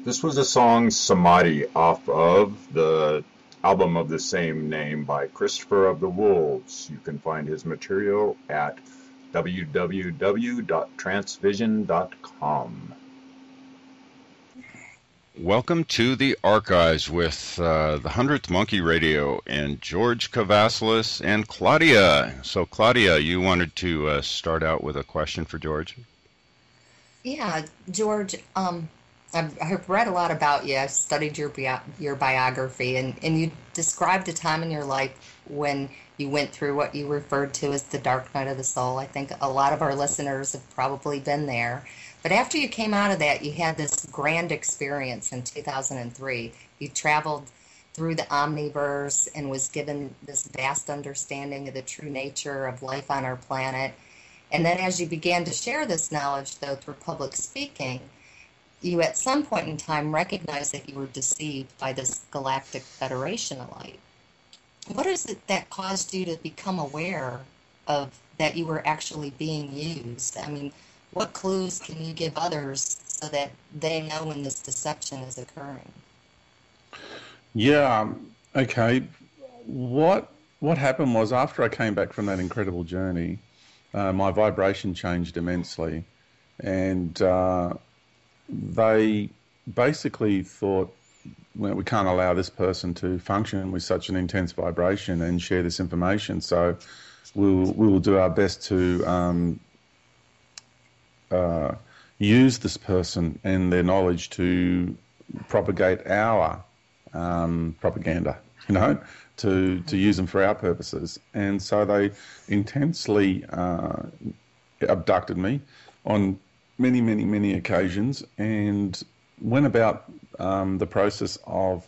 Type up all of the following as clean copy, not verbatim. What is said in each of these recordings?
This was the song Samadhi off of the album of the same name by Christopher of the Wolves. You can find his material at www.transvision.com. Welcome to the Archives with the 100th Monkey Radio and George Kavassilas and Claudia. So, Claudia, you wanted to start out with a question for George? Yeah, George, I've read a lot about you. I've studied your biography, and you described a time in your life when you went through what you referred to as the dark night of the soul. I think a lot of our listeners have probably been there. But after you came out of that, you had this grand experience in 2003. You traveled through the omniverse and was given this vast understanding of the true nature of life on our planet. And then as you began to share this knowledge, though, through public speaking, you at some point in time recognized that you were deceived by this galactic federation of light. What is it that caused you to become aware of that you were actually being used? I mean, what clues can you give others so that they know when this deception is occurring? Yeah, okay. What happened was after I came back from that incredible journey, my vibration changed immensely, and they basically thought, well, we can't allow this person to function with such an intense vibration and share this information, so we will do our best to use this person and their knowledge to propagate our propaganda, to use them for our purposes. And so they intensely abducted me on many, many, many occasions and went about the process of,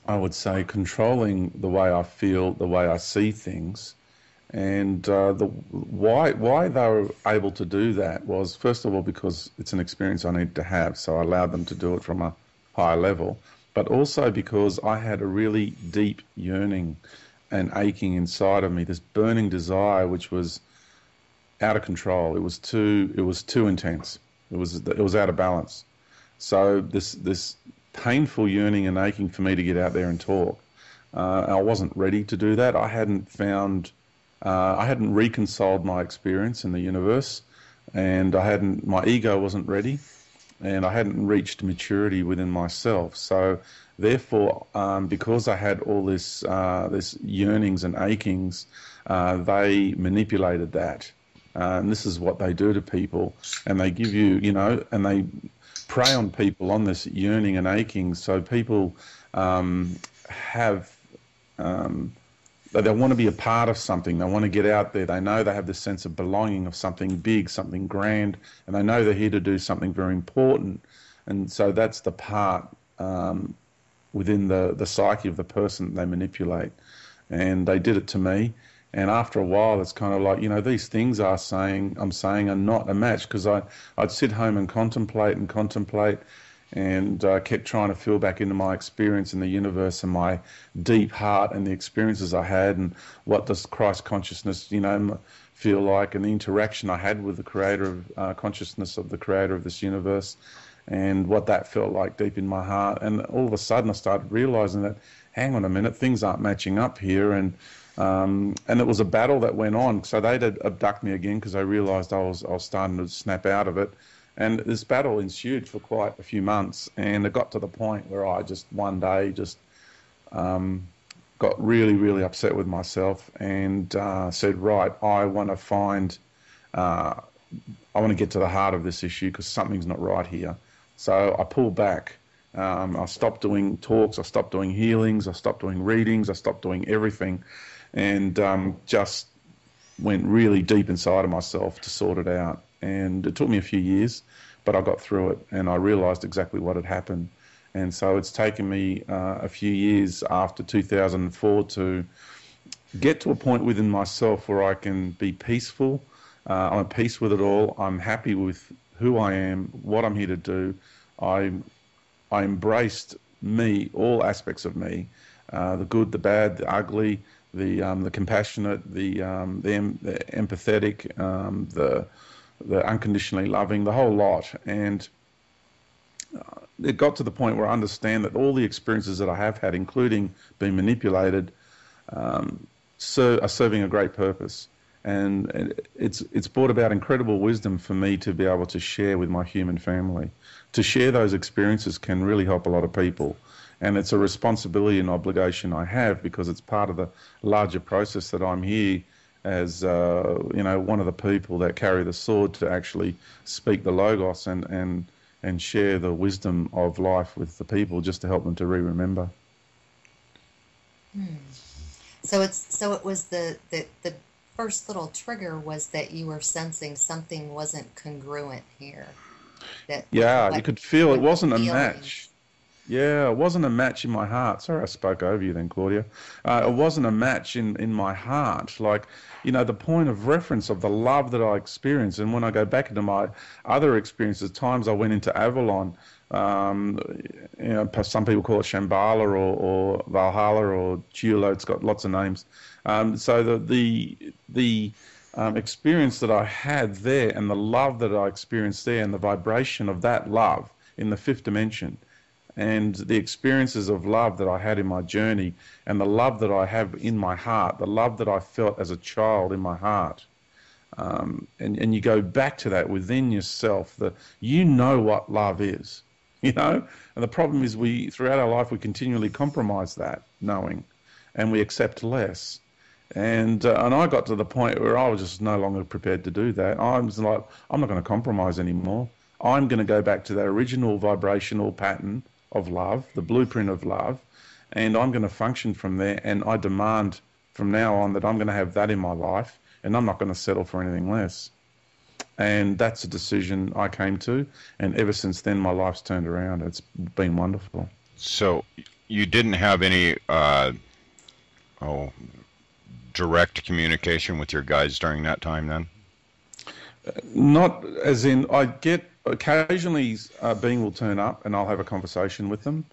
I would say, controlling the way I feel, the way I see things. And why they were able to do that was, first of all, because it's an experience I need to have, so I allowed them to do it from a higher level, but also because I had a really deep yearning and aching inside of me, this burning desire which was out of control. It was too intense. It was out of balance. So this painful yearning and aching for me to get out there and talk. I wasn't ready to do that. I hadn't reconciled my experience in the universe, and my ego wasn't ready, and I hadn't reached maturity within myself. So therefore, because I had all this yearnings and achings, they manipulated that. And this is what they do to people, and they give you, and they prey on people on this yearning and aching. So people they want to be a part of something. They want to get out there. They know they have this sense of belonging, of something big, something grand, and they know they're here to do something very important. And so that's the part within the psyche of the person they manipulate. And they did it to me. And after a while, it's kind of like, these things I'm saying are not a match, because I'd sit home and contemplate and kept trying to feel back into my experience in the universe and my deep heart and the experiences I had, and what does Christ consciousness, feel like, and the interaction I had with the creator of consciousness of the creator of this universe, and what that felt like deep in my heart. And all of a sudden I started realizing that, hang on a minute, things aren't matching up here. And it was a battle that went on. So they'd abduct me again because they realized I was starting to snap out of it. And this battle ensued for quite a few months, and it got to the point where I just one day got really, really upset with myself and said, right, I want to get to the heart of this issue because something's not right here. So I pulled back. I stopped doing talks, I stopped doing healings, I stopped doing readings, I stopped doing everything, and just went really deep inside of myself to sort it out. And it took me a few years, but I got through it, and I realized exactly what had happened. And so it's taken me a few years after 2004 to get to a point within myself where I can be peaceful. I'm at peace with it all. I'm happy with who I am, what I'm here to do. I embraced me, all aspects of me, the good, the bad, the ugly, the compassionate, the empathetic, the unconditionally loving, the whole lot. And it got to the point where I understand that all the experiences that I have had, including being manipulated, are serving a great purpose. And it's brought about incredible wisdom for me to be able to share with my human family. To share those experiences can really help a lot of people. And it's a responsibility and obligation I have, because it's part of the larger process that I'm here as one of the people that carry the sword to actually speak the Logos and share the wisdom of life with the people, just to help them to remember. So it was the first little trigger was that you were sensing something wasn't congruent here. You could feel it wasn't a match. Yeah, it wasn't a match in my heart. Sorry, I spoke over you then, Claudia. It wasn't a match in my heart. Like, the point of reference of the love that I experienced. And when I go back into my other experiences, times I went into Avalon, some people call it Shambhala or Valhalla or Geolo. It's got lots of names. So the experience that I had there, and the love that I experienced there, and the vibration of that love in the fifth dimension, and the experiences of love that I had in my journey, and the love that I have in my heart, the love that I felt as a child in my heart. And you go back to that within yourself, you know what love is, And the problem is throughout our life, we continually compromise that knowing, and we accept less. And I got to the point where I was just no longer prepared to do that. I was like, I'm not going to compromise anymore. I'm going to go back to that original vibrational pattern of love, the blueprint of love, and I'm going to function from there. And I demand from now on that I'm going to have that in my life, and I'm not going to settle for anything less. And that's a decision I came to, and ever since then my life's turned around. It's been wonderful. So you didn't have any direct communication with your guides during that time then? Not as in, I get occasionally a being will turn up and I'll have a conversation with them.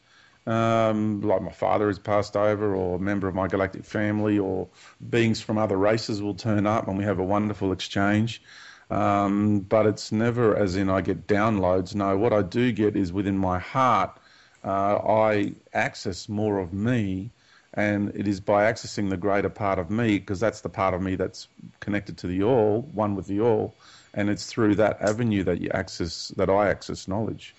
Like my father has passed over, or a member of my galactic family, or beings from other races will turn up and we have a wonderful exchange. But it's never as in I get downloads. No, what I do get is within my heart, I access more of me, and it is by accessing the greater part of me, because that's the part of me that's connected to the all, one with the all, and it's through that avenue that I access knowledge.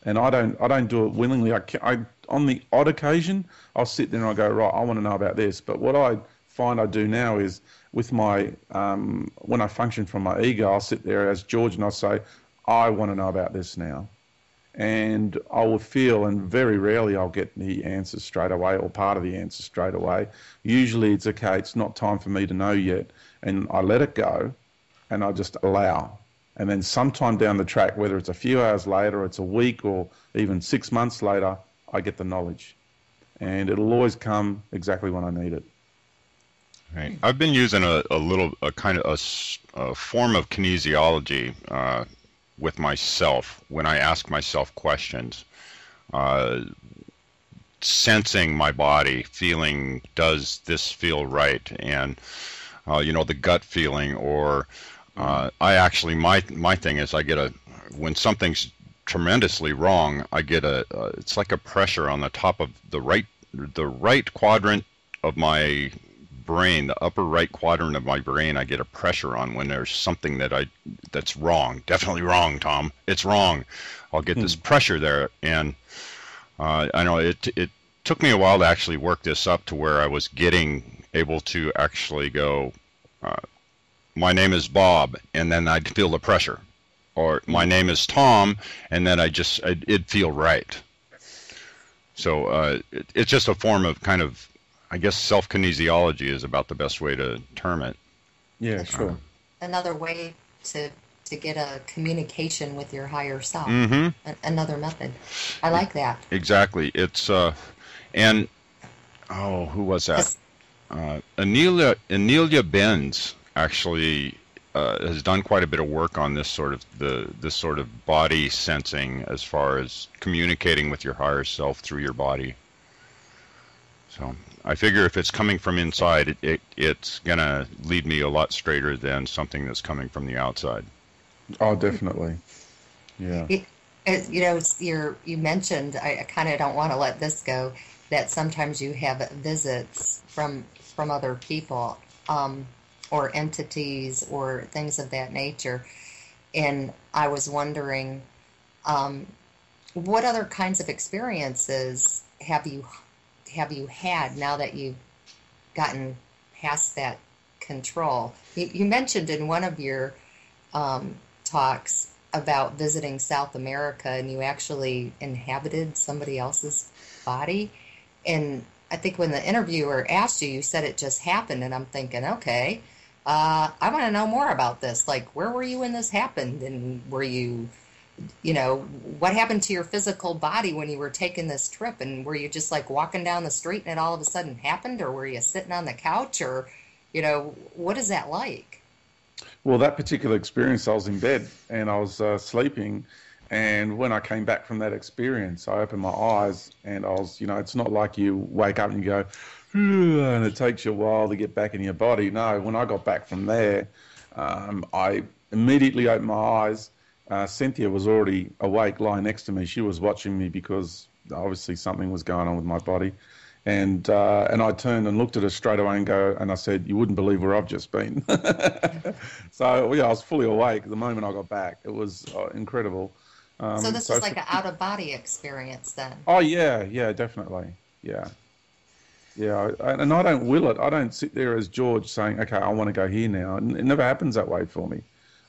And I don't do it willingly. I on the odd occasion, I'll sit there and I go, right, I want to know about this. But what I find I do now is with my when I function from my ego, I'll sit there as George and I'll say, I want to know about this now. And I will feel, and very rarely I'll get the answers straight away or part of the answer straight away. Usually it's okay, it's not time for me to know yet. And I let it go and I just allow. And then sometime down the track, whether it's a few hours later, or it's a week, or even 6 months later, I get the knowledge. And it'll always come exactly when I need it. Right. I've been using a form of kinesiology with myself when I ask myself questions, sensing my body, feeling, does this feel right? And, the gut feeling, or I actually, my thing is when something's tremendously wrong, I get it's like a pressure on the top of the right quadrant of my brain, the upper right quadrant of my brain. I get a pressure on when there's something that's wrong. Definitely wrong, Tom. It's wrong. I'll get this pressure there, and I know it took me a while to actually work this up to where I was able to actually go, my name is Bob, and then I'd feel the pressure, or my name is Tom, and then it'd feel right. So it's just a form of kind of, I guess, self-kinesiology is about the best way to term it. Yeah, sure. Another way to get a communication with your higher self. Mm-hmm. Another method. I like that. Exactly. It's and who was that? Anelia Benz actually has done quite a bit of work on this sort of body sensing, as far as communicating with your higher self through your body. So I figure if it's coming from inside, it's going to lead me a lot straighter than something that's coming from the outside. Oh, definitely. Yeah. You mentioned, I kind of don't want to let this go, that sometimes you have visits from other people, or entities or things of that nature. And I was wondering, what other kinds of experiences have you had now that you've gotten past that control? You mentioned in one of your talks about visiting South America, and you actually inhabited somebody else's body. And I think when the interviewer asked you, you said it just happened, and I'm thinking, okay, I want to know more about this. Like, where were you when this happened? And were you, what happened to your physical body when you were taking this trip? And were you just like walking down the street and it all of a sudden happened? Or were you sitting on the couch? Or, what is that like? Well, that particular experience, I was in bed and I was sleeping. And when I came back from that experience, I opened my eyes and I was, it's not like you wake up and you go, and it takes you a while to get back in your body. No, when I got back from there, I immediately opened my eyes. Cynthia was already awake, lying next to me. She was watching me because obviously something was going on with my body. And I turned and looked at her straight away and I said, you wouldn't believe where I've just been. So, yeah, I was fully awake the moment I got back. It was incredible. So this was like an out-of-body experience then? Oh, yeah, definitely, yeah. Yeah, and I don't will it. I don't sit there as George saying, okay, I want to go here now. It never happens that way for me.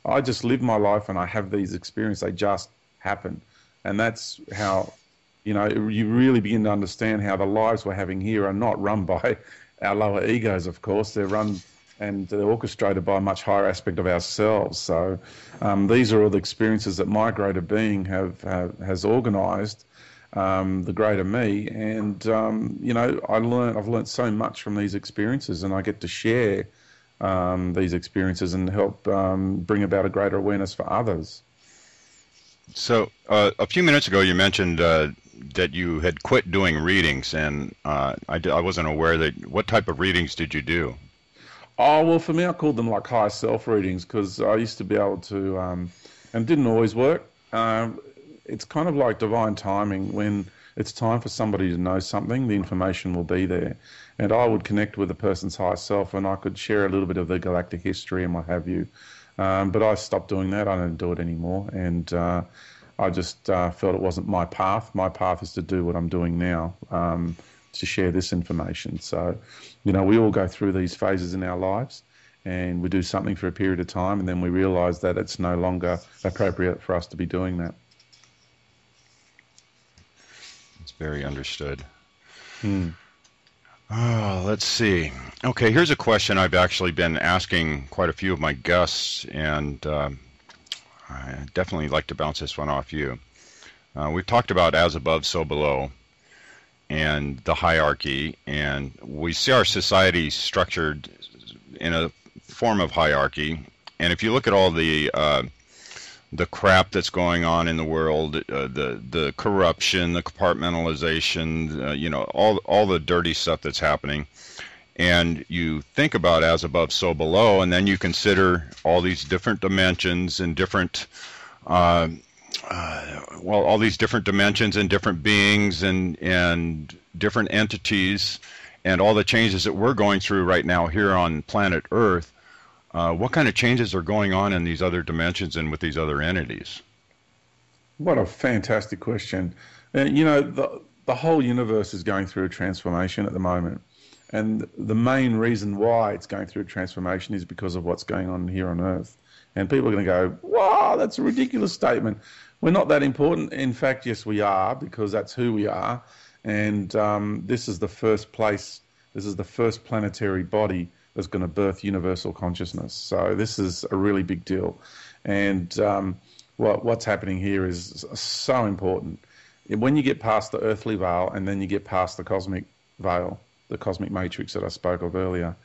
I just live my life and I have these experiences. They just happen. And that's how, you really begin to understand how the lives we're having here are not run by our lower egos, of course. They're run and they're orchestrated by a much higher aspect of ourselves. So these are all the experiences that my greater being has organised. The greater me, and I've learned so much from these experiences, and I get to share these experiences and help bring about a greater awareness for others. So a few minutes ago, you mentioned that you had quit doing readings, and I wasn't aware that. What type of readings did you do? Oh, well, for me, I called them like higher self readings because I used to be able to, and it didn't always work. It's kind of like divine timing. When it's time for somebody to know something, the information will be there. And I would connect with a person's higher self and I could share a little bit of the galactic history and what have you. But I stopped doing that. I don't do it anymore. And I just felt it wasn't my path. My path is to do what I'm doing now, to share this information. So, we all go through these phases in our lives and we do something for a period of time and then we realize that it's no longer appropriate for us to be doing that. Very understood. Let's see. Okay, here's a question I've actually been asking quite a few of my guests, and I definitely like to bounce this one off you. We've talked about as above, so below, and the hierarchy, and we see our society structured in a form of hierarchy. And if you look at all the crap that's going on in the world, the corruption, the compartmentalization, all the dirty stuff that's happening, and you think about as above, so below, and then you consider all these different dimensions and different, all these different dimensions and different beings and different entities, and all the changes that we're going through right now here on planet Earth. What kind of changes are going on in these other dimensions and with these other entities? What a fantastic question. The whole universe is going through a transformation at the moment. And the main reason why it's going through a transformation is because of what's going on here on Earth. And people are going to go, wow, that's a ridiculous statement. We're not that important. In fact, yes, we are, because that's who we are. And this is the first planetary body that's going to birth universal consciousness. So this is a really big deal. And what's happening here is so important. When you get past the earthly veil and then you get past the cosmic veil, the cosmic matrix that I spoke of earlier,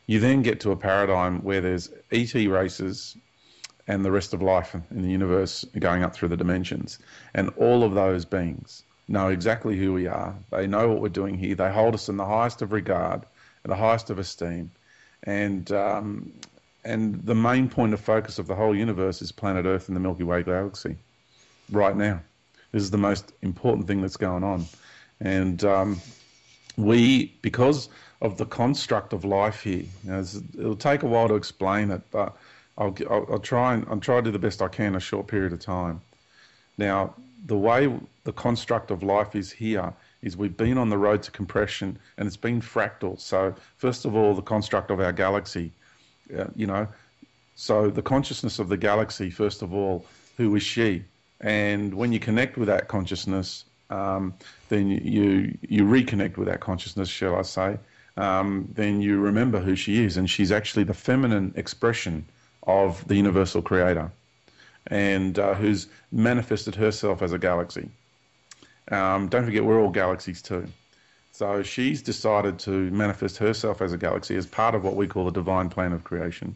you then get to a paradigm where there's ET races and the rest of life in the universe going up through the dimensions. And all of those beings know exactly who we are. They know what we're doing here. They hold us in the highest of regard and the highest of esteem. And the main point of focus of the whole universe is planet Earth and the Milky Way galaxy right now. This is the most important thing that's going on. And because of the construct of life here, it'll take a while to explain it, but I'll try to do the best I can in a short period of time. Now, the way the construct of life is here is we've been on the road to compression, and it's been fractal. So first of all, the construct of our galaxy, so the consciousness of the galaxy, first of all, who is she? And when you connect with that consciousness, then you reconnect with that consciousness, shall I say, then you remember who she is, and she's actually the feminine expression of the universal creator, and who's manifested herself as a galaxy. Don't forget, we're all galaxies too. So she's decided to manifest herself as a galaxy as part of what we call the divine plan of creation,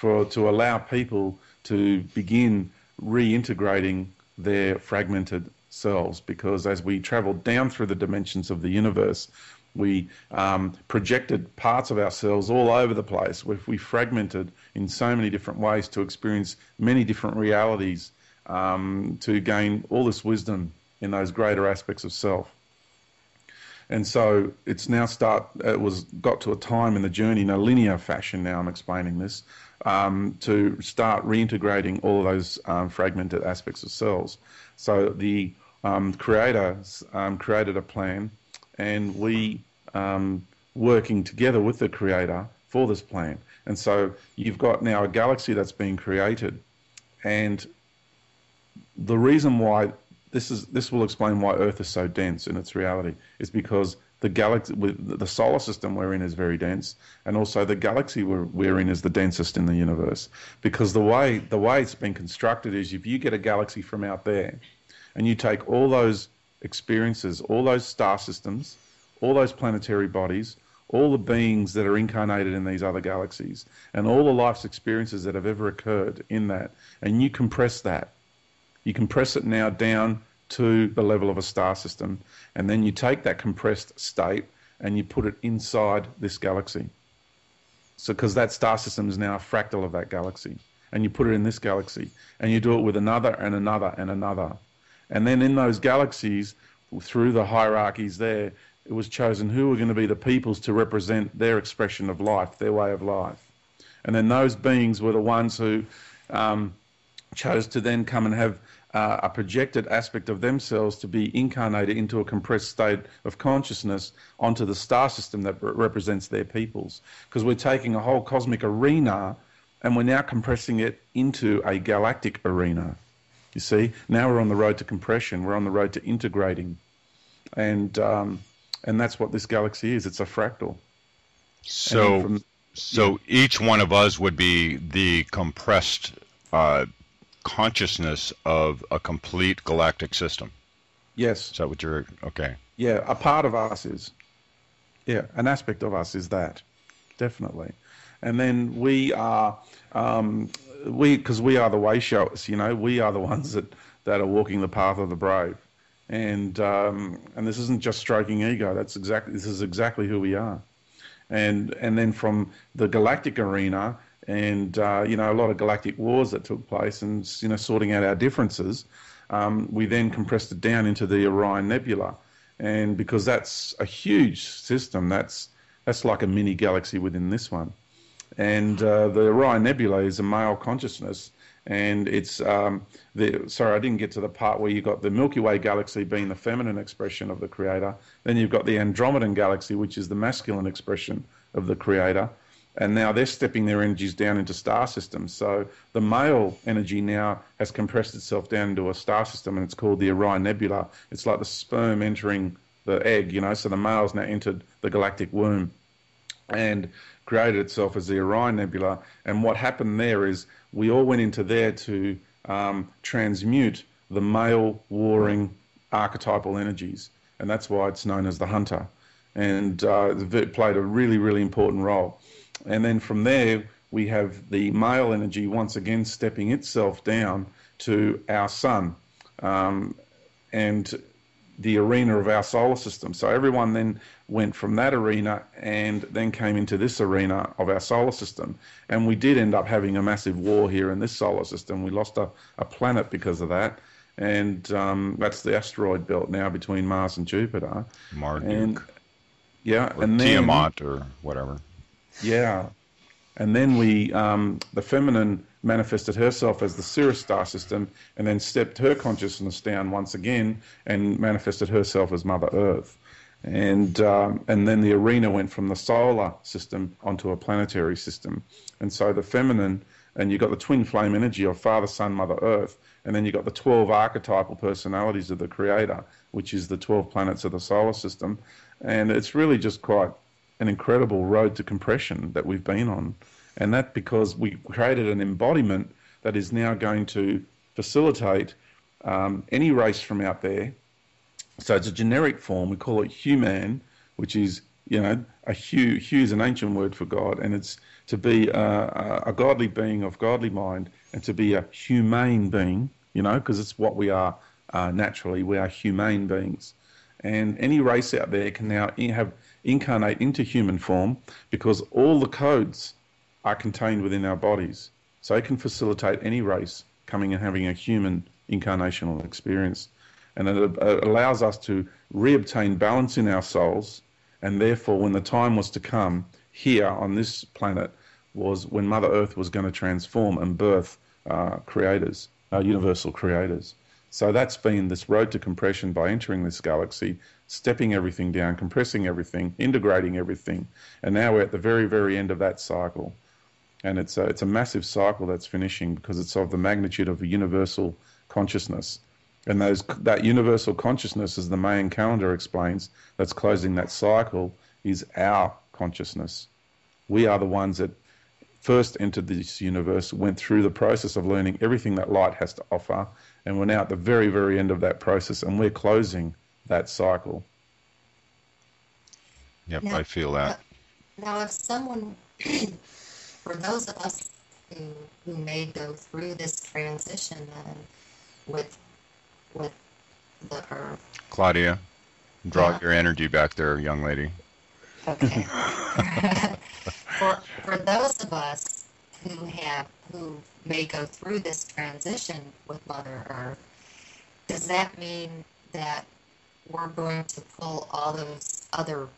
to allow people to begin reintegrating their fragmented selves, because as we traveled down through the dimensions of the universe, we projected parts of ourselves all over the place. We fragmented in so many different ways to experience many different realities, to gain all this wisdom in those greater aspects of self. And so it's now got to a time in the journey in a linear fashion, now I'm explaining this, to start reintegrating all of those fragmented aspects of selves. So the Creator created a plan, and we working together with the Creator for this plan. And so you've got now a galaxy that's being created, and the reason why this will explain why Earth is so dense in its reality, is because the solar system we're in is very dense, and also the galaxy we're in is the densest in the universe. Because the way it's been constructed is, if you get a galaxy from out there, and you take all those experiences, all those star systems, all those planetary bodies, all the beings that are incarnated in these other galaxies, and all the life's experiences that have ever occurred in that, and you compress that. You compress it now down to the level of a star system, and then you take that compressed state and you put it inside this galaxy. So, because that star system is now a fractal of that galaxy, and you put it in this galaxy, and you do it with another and another and another. And then in those galaxies, through the hierarchies there, it was chosen who were going to be the peoples to represent their expression of life, their way of life. And then those beings were the ones who chose to then come and have a projected aspect of themselves to be incarnated into a compressed state of consciousness onto the star system that represents their peoples. Because we're taking a whole cosmic arena and we're now compressing it into a galactic arena. You see, now we're on the road to compression. We're on the road to integrating, and that's what this galaxy is. It's a fractal. So each one of us would be the compressed consciousness of a complete galactic system. Yes. Is that what you're... Okay. Yeah, a part of us is. Yeah, an aspect of us is that, definitely. And then we are, because we are the way showers, we are the ones that are walking the path of the brave. And this isn't just stroking ego. This is exactly who we are. And then from the galactic arena, and a lot of galactic wars that took place, and sorting out our differences, we then compressed it down into the Orion Nebula, and because that's a huge system, that's like a mini galaxy within this one, and the Orion Nebula is a male consciousness, and it's sorry, I didn't get to the part where you got the Milky Way galaxy being the feminine expression of the Creator, then you've got the Andromedan galaxy, which is the masculine expression of the Creator. And now they're stepping their energies down into star systems. So the male energy now has compressed itself down into a star system, and it's called the Orion Nebula. It's like the sperm entering the egg, so the male's now entered the galactic womb and created itself as the Orion Nebula. And what happened there is we all went into there to transmute the male warring archetypal energies. And that's why it's known as the hunter. And it played a really, really important role. And then from there, we have the male energy once again stepping itself down to our sun and the arena of our solar system. So everyone then went from that arena and then came into this arena of our solar system. And we did end up having a massive war here in this solar system. We lost a planet because of that. and that's the asteroid belt now between Mars and Jupiter. Marduk. And yeah, or and then Tiamat or whatever. yeah, and then the feminine manifested herself as the Sirius star system, and then stepped her consciousness down once again and manifested herself as Mother Earth. And then the arena went from the solar system onto a planetary system. And so the feminine, and you got the twin flame energy of Father, Son, Mother Earth, and then you got the 12 archetypal personalities of the Creator, which is the 12 planets of the solar system. And it's really just quite an incredible road to compression that we've been on. And that because we created an embodiment that is now going to facilitate any race from out there. So it's a generic form. We call it human, which is, a hu is an ancient word for God, and it's to be a godly being of godly mind, and to be a humane being, because it's what we are naturally. We are humane beings. And any race out there can now incarnate into human form, because all the codes are contained within our bodies. So it can facilitate any race coming and having a human incarnational experience. And it allows us to reobtain balance in our souls, and therefore when the time was to come here on this planet was when Mother Earth was going to transform and birth creators, universal creators. So that's been this road to compression by entering this galaxy, stepping everything down, compressing everything, integrating everything, and now we're at the very, very end of that cycle. And it's a massive cycle that's finishing because it's of the magnitude of a universal consciousness. And that universal consciousness, as the Mayan calendar explains, that's closing that cycle, is our consciousness. We are the ones that first entered this universe, went through the process of learning everything that light has to offer, and we're now at the very, very end of that process, and we're closing that cycle. Yep, I feel that. Now, if someone, for those of us who may go through this transition then with the Earth. Claudia, draw your energy back there, young lady. Okay. for those of us who may go through this transition with Mother Earth, does that mean that we're going to pull all those other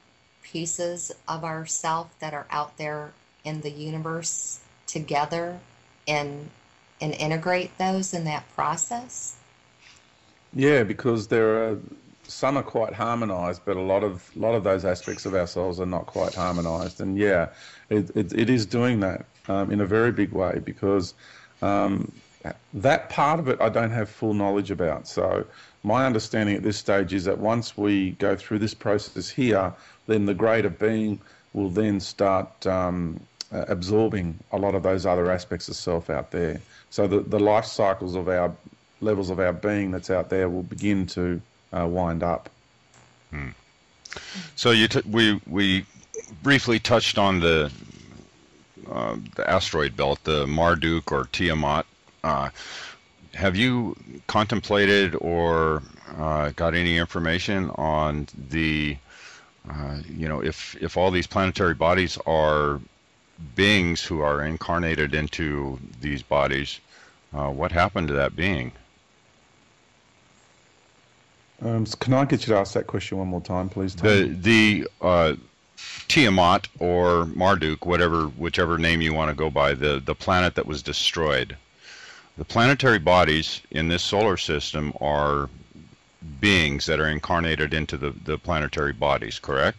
pieces of ourself that are out there in the universe together and integrate those in that process? Yeah, because some are quite harmonized, but a lot of those aspects of ourselves are not quite harmonized. And yeah, it is doing that in a very big way, because that part of it I don't have full knowledge about. So my understanding at this stage is that once we go through this process here, then the greater being will then start absorbing a lot of those other aspects of self out there. So the life cycles of our levels of our being that's out there will begin to wind up. So we briefly touched on the asteroid belt, the Marduk or Tiamat. Have you contemplated or got any information on the if all these planetary bodies are beings who are incarnated into these bodies, what happened to that being? Can I get you to ask that question one more time, please, Tom? The Tiamat or Marduk, whichever name you want to go by, the planet that was destroyed. The planetary bodies in this solar system are beings that are incarnated into the planetary bodies, correct?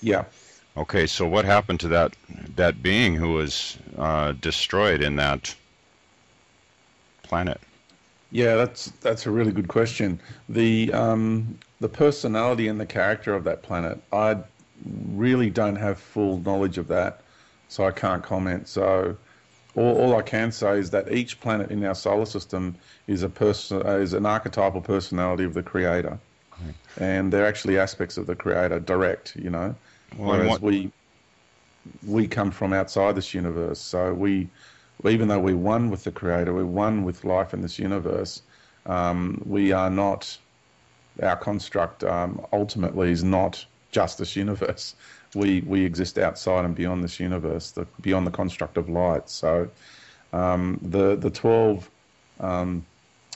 Yeah. Okay, so what happened to that being who was destroyed in that planet? Yeah, that's a really good question. The personality and the character of that planet, I really don't have full knowledge of that, so I can't comment. So all I can say is that each planet in our solar system is an archetypal personality of the Creator, and they're actually aspects of the Creator, direct. Whereas we come from outside this universe, so even though we're one with the Creator, we're one with life in this universe, we are not, our construct ultimately is not just this universe. We exist outside and beyond this universe, beyond the construct of light. So the 12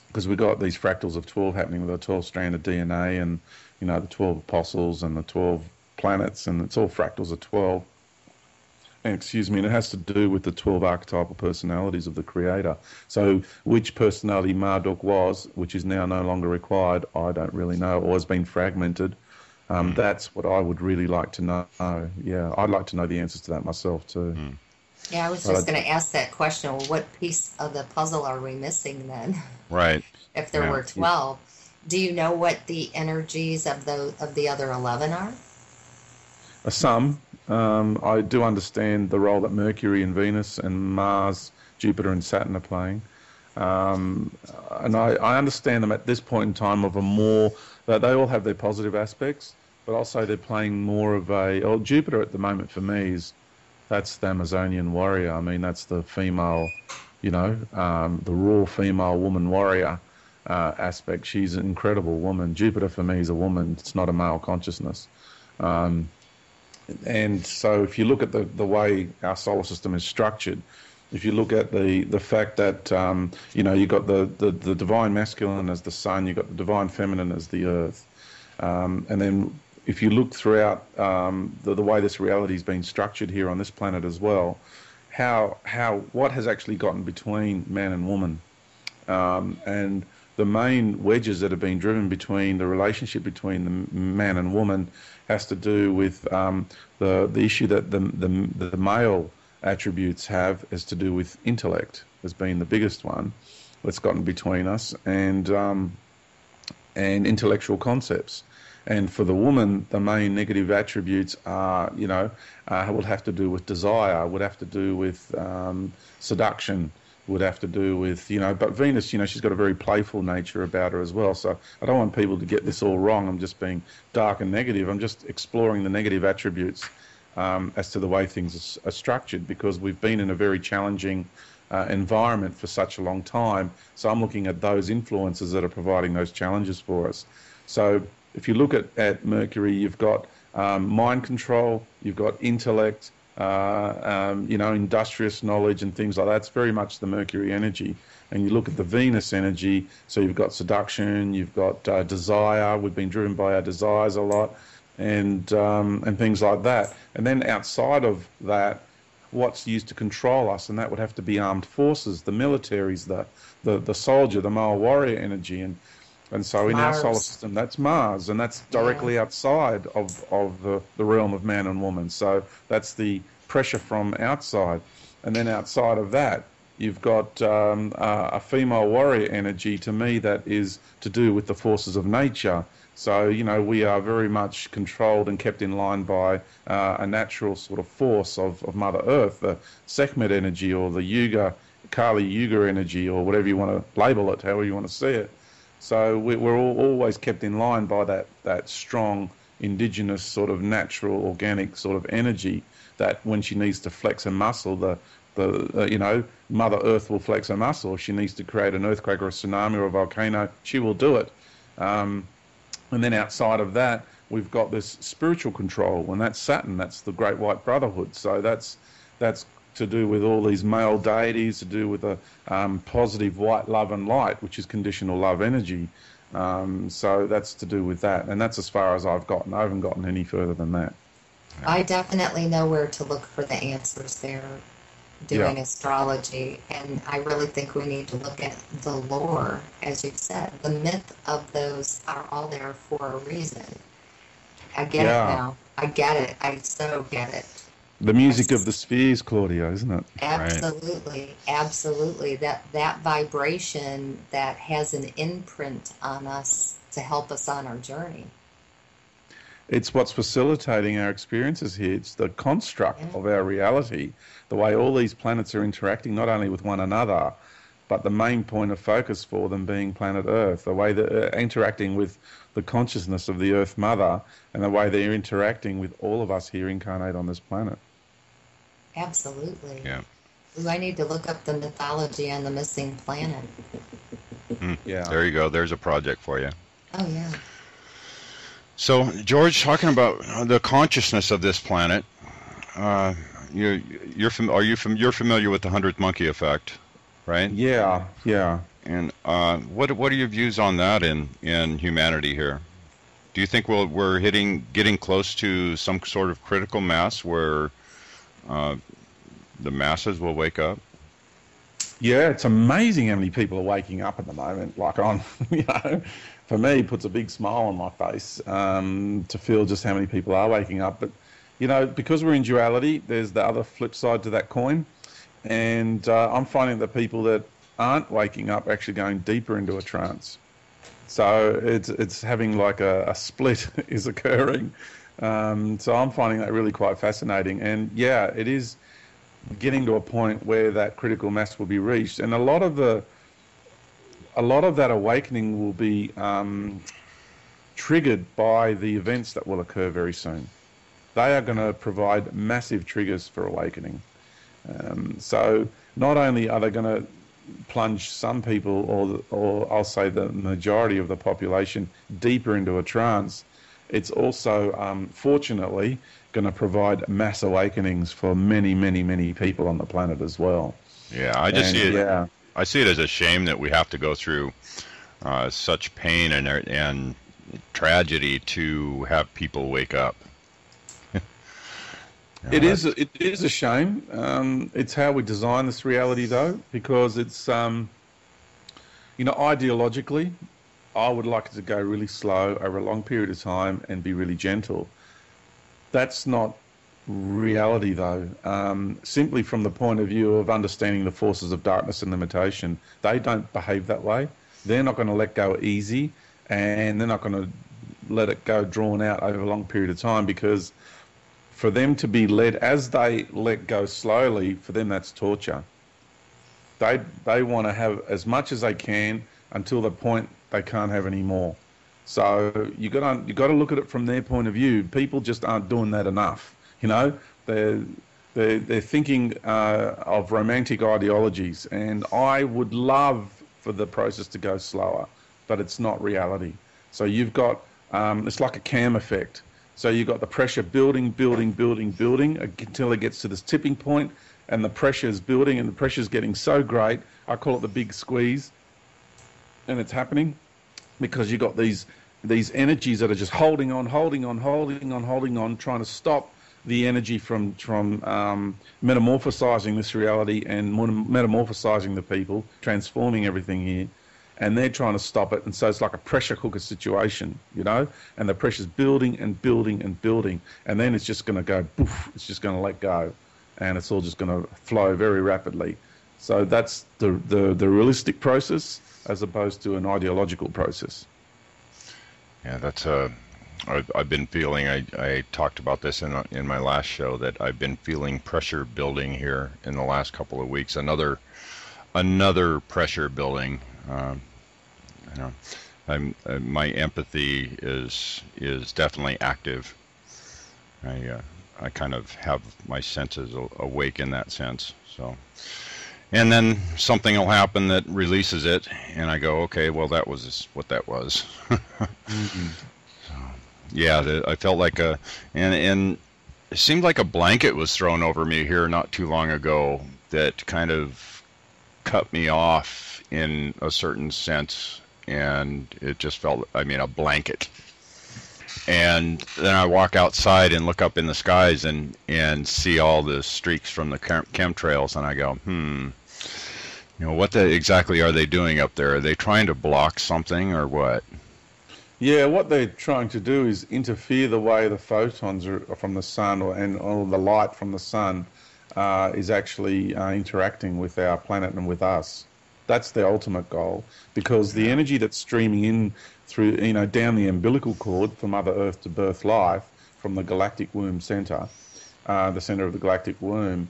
because we've got these fractals of 12 happening with a 12-stranded DNA, and the 12 apostles and the 12 planets, and it's all fractals of 12. And and it has to do with the 12 archetypal personalities of the Creator. So which personality Marduk was, which is now no longer required, I don't really know, or has been fragmented. That's what I would really like to know. Yeah, I'd like to know the answers to that myself too. Yeah, I was just going to ask that question. Well, what piece of the puzzle are we missing then? Right. If there were 12. Do you know what the energies of the other 11 are? Some. I do understand the role that Mercury and Venus and Mars, Jupiter and Saturn are playing. And I understand them at this point in time of a more, that they all have their positive aspects, but also they're playing more of Jupiter at the moment for me that's the Amazonian warrior. I mean, that's the female, the raw female woman warrior aspect. She's an incredible woman. Jupiter for me is a woman. It's not a male consciousness. And so if you look at the way our solar system is structured, if you look at the fact that, you've got the divine masculine as the sun, you've got the divine feminine as the earth. And then if you look throughout the way this reality has been structured here on this planet as well, what has actually gotten between man and woman, and the main wedges that have been driven between the relationship between the man and woman has to do with the issue that the male attributes have is to do with intellect as being the biggest one that's gotten between us, and intellectual concepts. And for the woman, the main negative attributes are, would have to do with desire, would have to do with seduction, would have to do with, but Venus, she's got a very playful nature about her as well. So I don't want people to get this all wrong. I'm just being dark and negative. I'm just exploring the negative attributes as to the way things are structured, because we've been in a very challenging environment for such a long time. So I'm looking at those influences that are providing those challenges for us. So if you look at Mercury, you've got mind control, you've got intellect, industrious knowledge and things like that. It's very much the Mercury energy. And you look at the Venus energy, so you've got seduction, you've got desire. We've been driven by our desires a lot, and things like that. And then outside of that, what's used to control us, and that would have to be armed forces, the militaries, the soldier, the male warrior energy, and so in our solar system, that's Mars, and that's directly outside of the realm of man and woman. So that's the pressure from outside. And then outside of that, you've got a female warrior energy, to me, that is to do with the forces of nature. So, we are very much controlled and kept in line by a natural sort of force of Mother Earth, the Sekhmet energy, or the Kali Yuga energy, or whatever you want to label it, however you want to see it. So we're always kept in line by that strong indigenous sort of natural organic sort of energy that when she needs to flex a muscle, Mother Earth will flex a muscle. If she needs to create an earthquake or a tsunami or a volcano, she will do it. And then outside of that, we've got this spiritual control, and that's Saturn. That's the Great White Brotherhood. So that's to do with all these male deities, to do with the positive white love and light, which is conditional love energy. So that's to do with that. And that's as far as I've gotten. I haven't gotten any further than that. I definitely know where to look for the answers there doing astrology. And I really think we need to look at the lore, as you said. The myth of those are all there for a reason. I get it now. I get it. I so get it. The music of the spheres, Claudia, isn't it? Absolutely, right. Absolutely. That vibration that has an imprint on us to help us on our journey. It's what's facilitating our experiences here. It's the construct of our reality, the way all these planets are interacting, not only with one another, but the main point of focus for them being planet Earth, the way they're interacting with the consciousness of the Earth Mother, and the way they're interacting with all of us here incarnate on this planet. Absolutely. Yeah. Ooh, I need to look up the mythology on the missing planet. Yeah. There you go. There's a project for you. Oh, yeah. So, George, talking about the consciousness of this planet, you're familiar with the 100th monkey effect, right? Yeah. And what are your views on that in humanity here? Do you think we're getting close to some sort of critical mass where the masses will wake up? Yeah, it's amazing how many people are waking up at the moment. Like for me, it puts a big smile on my face to feel just how many people are waking up. But, because we're in duality, there's the other flip side to that coin. And I'm finding that people that aren't waking up are actually going deeper into a trance. So it's having like a split is occurring. So I'm finding that really quite fascinating. And yeah, it is getting to a point where that critical mass will be reached, and a lot of that awakening will be triggered by the events that will occur very soon. They are going to provide massive triggers for awakening. So not only are they going to plunge some people, or I'll say the majority of the population, deeper into a trance, it's also fortunately going to provide mass awakenings for many, many, many people on the planet as well. Yeah, I see it as a shame that we have to go through such pain and tragedy to have people wake up. It is a shame. It's how we design this reality, though, because it's ideologically, I would like it to go really slow over a long period of time and be really gentle. That's not reality, though. Simply from the point of view of understanding the forces of darkness and limitation, they don't behave that way. They're not going to let go easy, and they're not going to let it go drawn out over a long period of time, because for them to be led, as they let go slowly, for them that's torture. They want to have as much as they can until the point they can't have any more. So you got to look at it from their point of view. People just aren't doing that enough. They're thinking of romantic ideologies, and I would love for the process to go slower, but it's not reality. So you've got it's like a cam effect. So you've got the pressure building until it gets to this tipping point, and the pressure is building, and the pressure is getting so great. I call it the big squeeze, and it's happening because you've got these energies that are just holding on, trying to stop the energy from metamorphosizing this reality and metamorphosizing the people, transforming everything here. And they're trying to stop it, and so it's like a pressure cooker situation, and the pressure's building, and then it's just going to go poof, it's just going to let go, and it's all just going to flow very rapidly. So that's the realistic process as opposed to an ideological process. Yeah, that's I've been feeling, I talked about this in my last show, that I've been feeling pressure building here in the last couple of weeks. Another pressure building. My empathy is definitely active. I kind of have my senses awake in that sense. So, and then something will happen that releases it, and I go, okay, well, that was what that was. Mm-hmm. So, yeah, I felt like and it seemed like a blanket was thrown over me here not too long ago that kind of cut me off in a certain sense, and it just felt, a blanket. And then I walk outside and look up in the skies and see all the streaks from the chemtrails, and I go, what exactly are they doing up there? Are they trying to block something or what? Yeah, what they're trying to do is interfere the way the photons are from the sun or the light from the sun is actually interacting with our planet and with us. That's the ultimate goal, because the energy that's streaming in through, down the umbilical cord from Mother Earth to birth life, from the galactic womb center, the center of the galactic womb,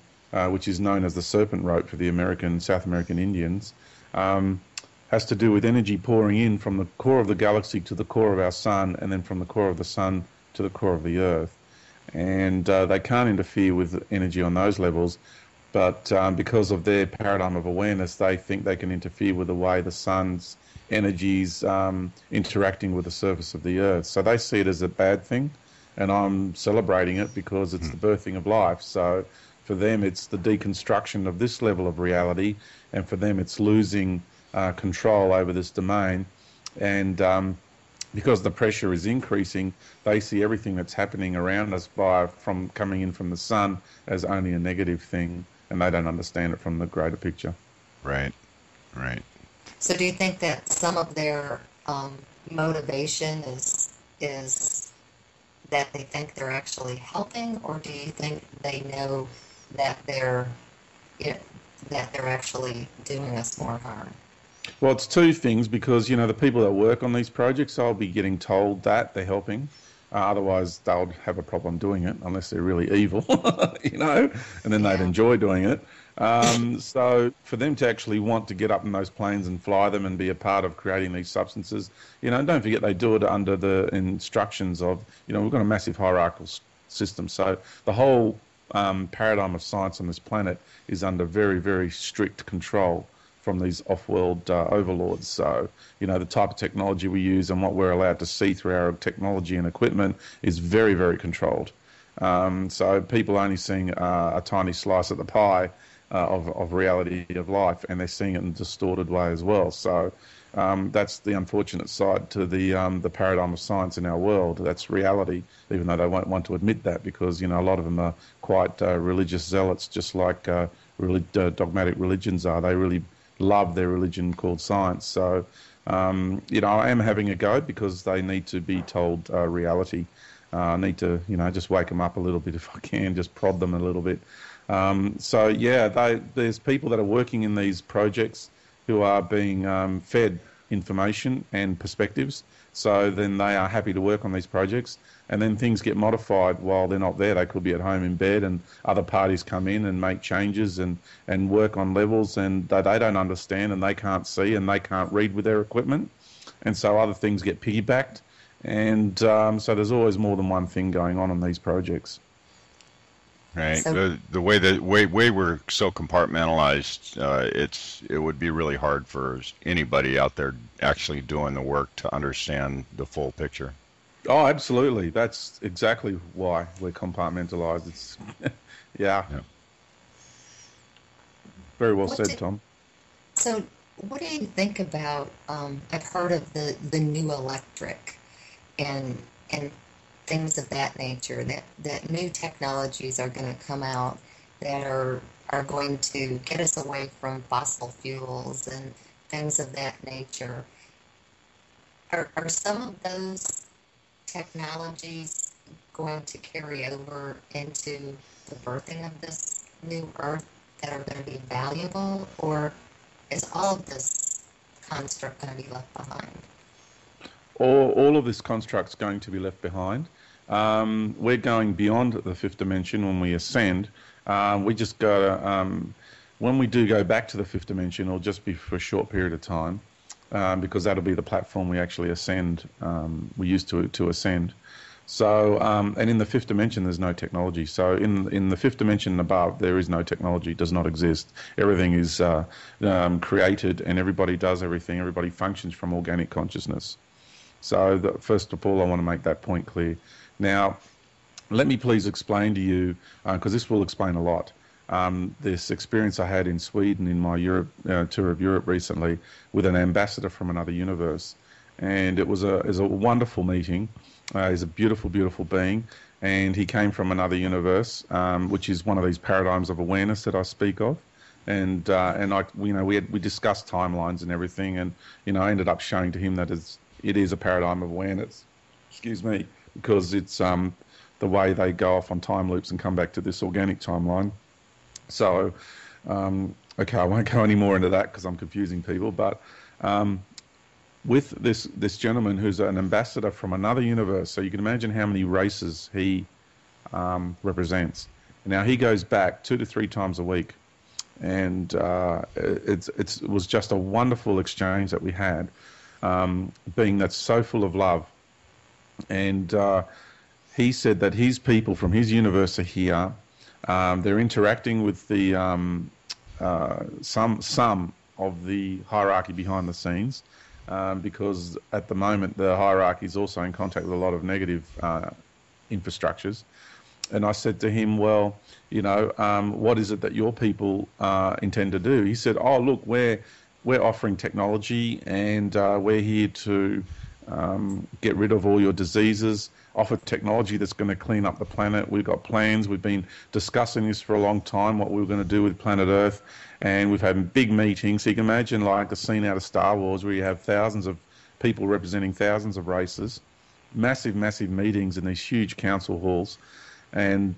which is known as the serpent rope for the South American Indians, has to do with energy pouring in from the core of the galaxy to the core of our sun, and then from the core of the sun to the core of the Earth. And they can't interfere with energy on those levels, but because of their paradigm of awareness, they think they can interfere with the way the sun's energies interacting with the surface of the Earth. So they see it as a bad thing, and I'm celebrating it because it's the birthing of life. So for them, it's the deconstruction of this level of reality, and for them, it's losing control over this domain, and because the pressure is increasing, they see everything that's happening around us from coming in from the sun as only a negative thing, and they don't understand it from the greater picture. Right, right. So do you think that some of their motivation is that they think they're actually helping, or do you think they know that they're actually doing us more harm? Well, it's two things, because, the people that work on these projects, they'll be getting told that they're helping. Otherwise, they'll have a problem doing it, unless they're really evil, and then they'd enjoy doing it. So for them to actually want to get up in those planes and fly them and be a part of creating these substances, don't forget they do it under the instructions of, we've got a massive hierarchical system. So the whole paradigm of science on this planet is under very, very strict control from these off-world overlords. So, the type of technology we use and what we're allowed to see through our technology and equipment is very, very controlled. So people are only seeing a tiny slice of the pie of reality of life, and they're seeing it in a distorted way as well. So that's the unfortunate side to the paradigm of science in our world. That's reality, even though they won't want to admit that, because, a lot of them are quite religious zealots, just like dogmatic religions are. They really love their religion called science. So, I am having a go, because they need to be told reality. I need to, just wake them up a little bit if I can, just prod them a little bit. There's people that are working in these projects who are being fed information and perspectives. So then they are happy to work on these projects, and then things get modified while they're not there. They could be at home in bed, and other parties come in and make changes and work on levels and that they don't understand and they can't see and they can't read with their equipment. And so other things get piggybacked. And so there's always more than one thing going on these projects. Right. So, The way we're so compartmentalized, it would be really hard for anybody out there actually doing the work to understand the full picture. Oh, absolutely. That's exactly why we're compartmentalized. It's yeah. Very well said, Tom. So what do you think about, I've heard of the new electric and things of that nature, that new technologies are going to come out that are going to get us away from fossil fuels and things of that nature. Are some of those technologies going to carry over into the birthing of this new Earth that are going to be valuable, or is all of this construct going to be left behind? All of this construct's going to be left behind. We're going beyond the fifth dimension when we ascend. We just go when we do go back to the fifth dimension, it'll just be for a short period of time, because that'll be the platform we actually ascend. We used to ascend. So, and in the fifth dimension, there's no technology. So in the fifth dimension and above, there is no technology, does not exist. Everything is created, and everybody does everything. Everybody functions from organic consciousness. So first of all, I want to make that point clear. Now, let me please explain to you, because this will explain a lot, this experience I had in Sweden in my tour of Europe recently with an ambassador from another universe. And it was a wonderful meeting. He's a beautiful, beautiful being, and he came from another universe, which is one of these paradigms of awareness that I speak of. And we discussed timelines and everything, and I ended up showing to him that it is a paradigm of awareness. Excuse me, because it's the way they go off on time loops and come back to this organic timeline. So, okay, I won't go any more into that because I'm confusing people, but with this gentleman who's an ambassador from another universe, so you can imagine how many races he represents. Now, he goes back 2 to 3 times a week, and it was just a wonderful exchange that we had, being that's so full of love. And he said that his people from his universe are here. They're interacting with the some of the hierarchy behind the scenes, because at the moment the hierarchy is also in contact with a lot of negative infrastructures. And I said to him, well, what is it that your people intend to do? He said, oh, look, we're we're offering technology, and we're here to get rid of all your diseases, offer technology that's going to clean up the planet. We've got plans. We've been discussing this for a long time, what we were going to do with planet Earth, and we've had big meetings. So you can imagine like a scene out of Star Wars where you have thousands of people representing thousands of races, massive, massive meetings in these huge council halls, and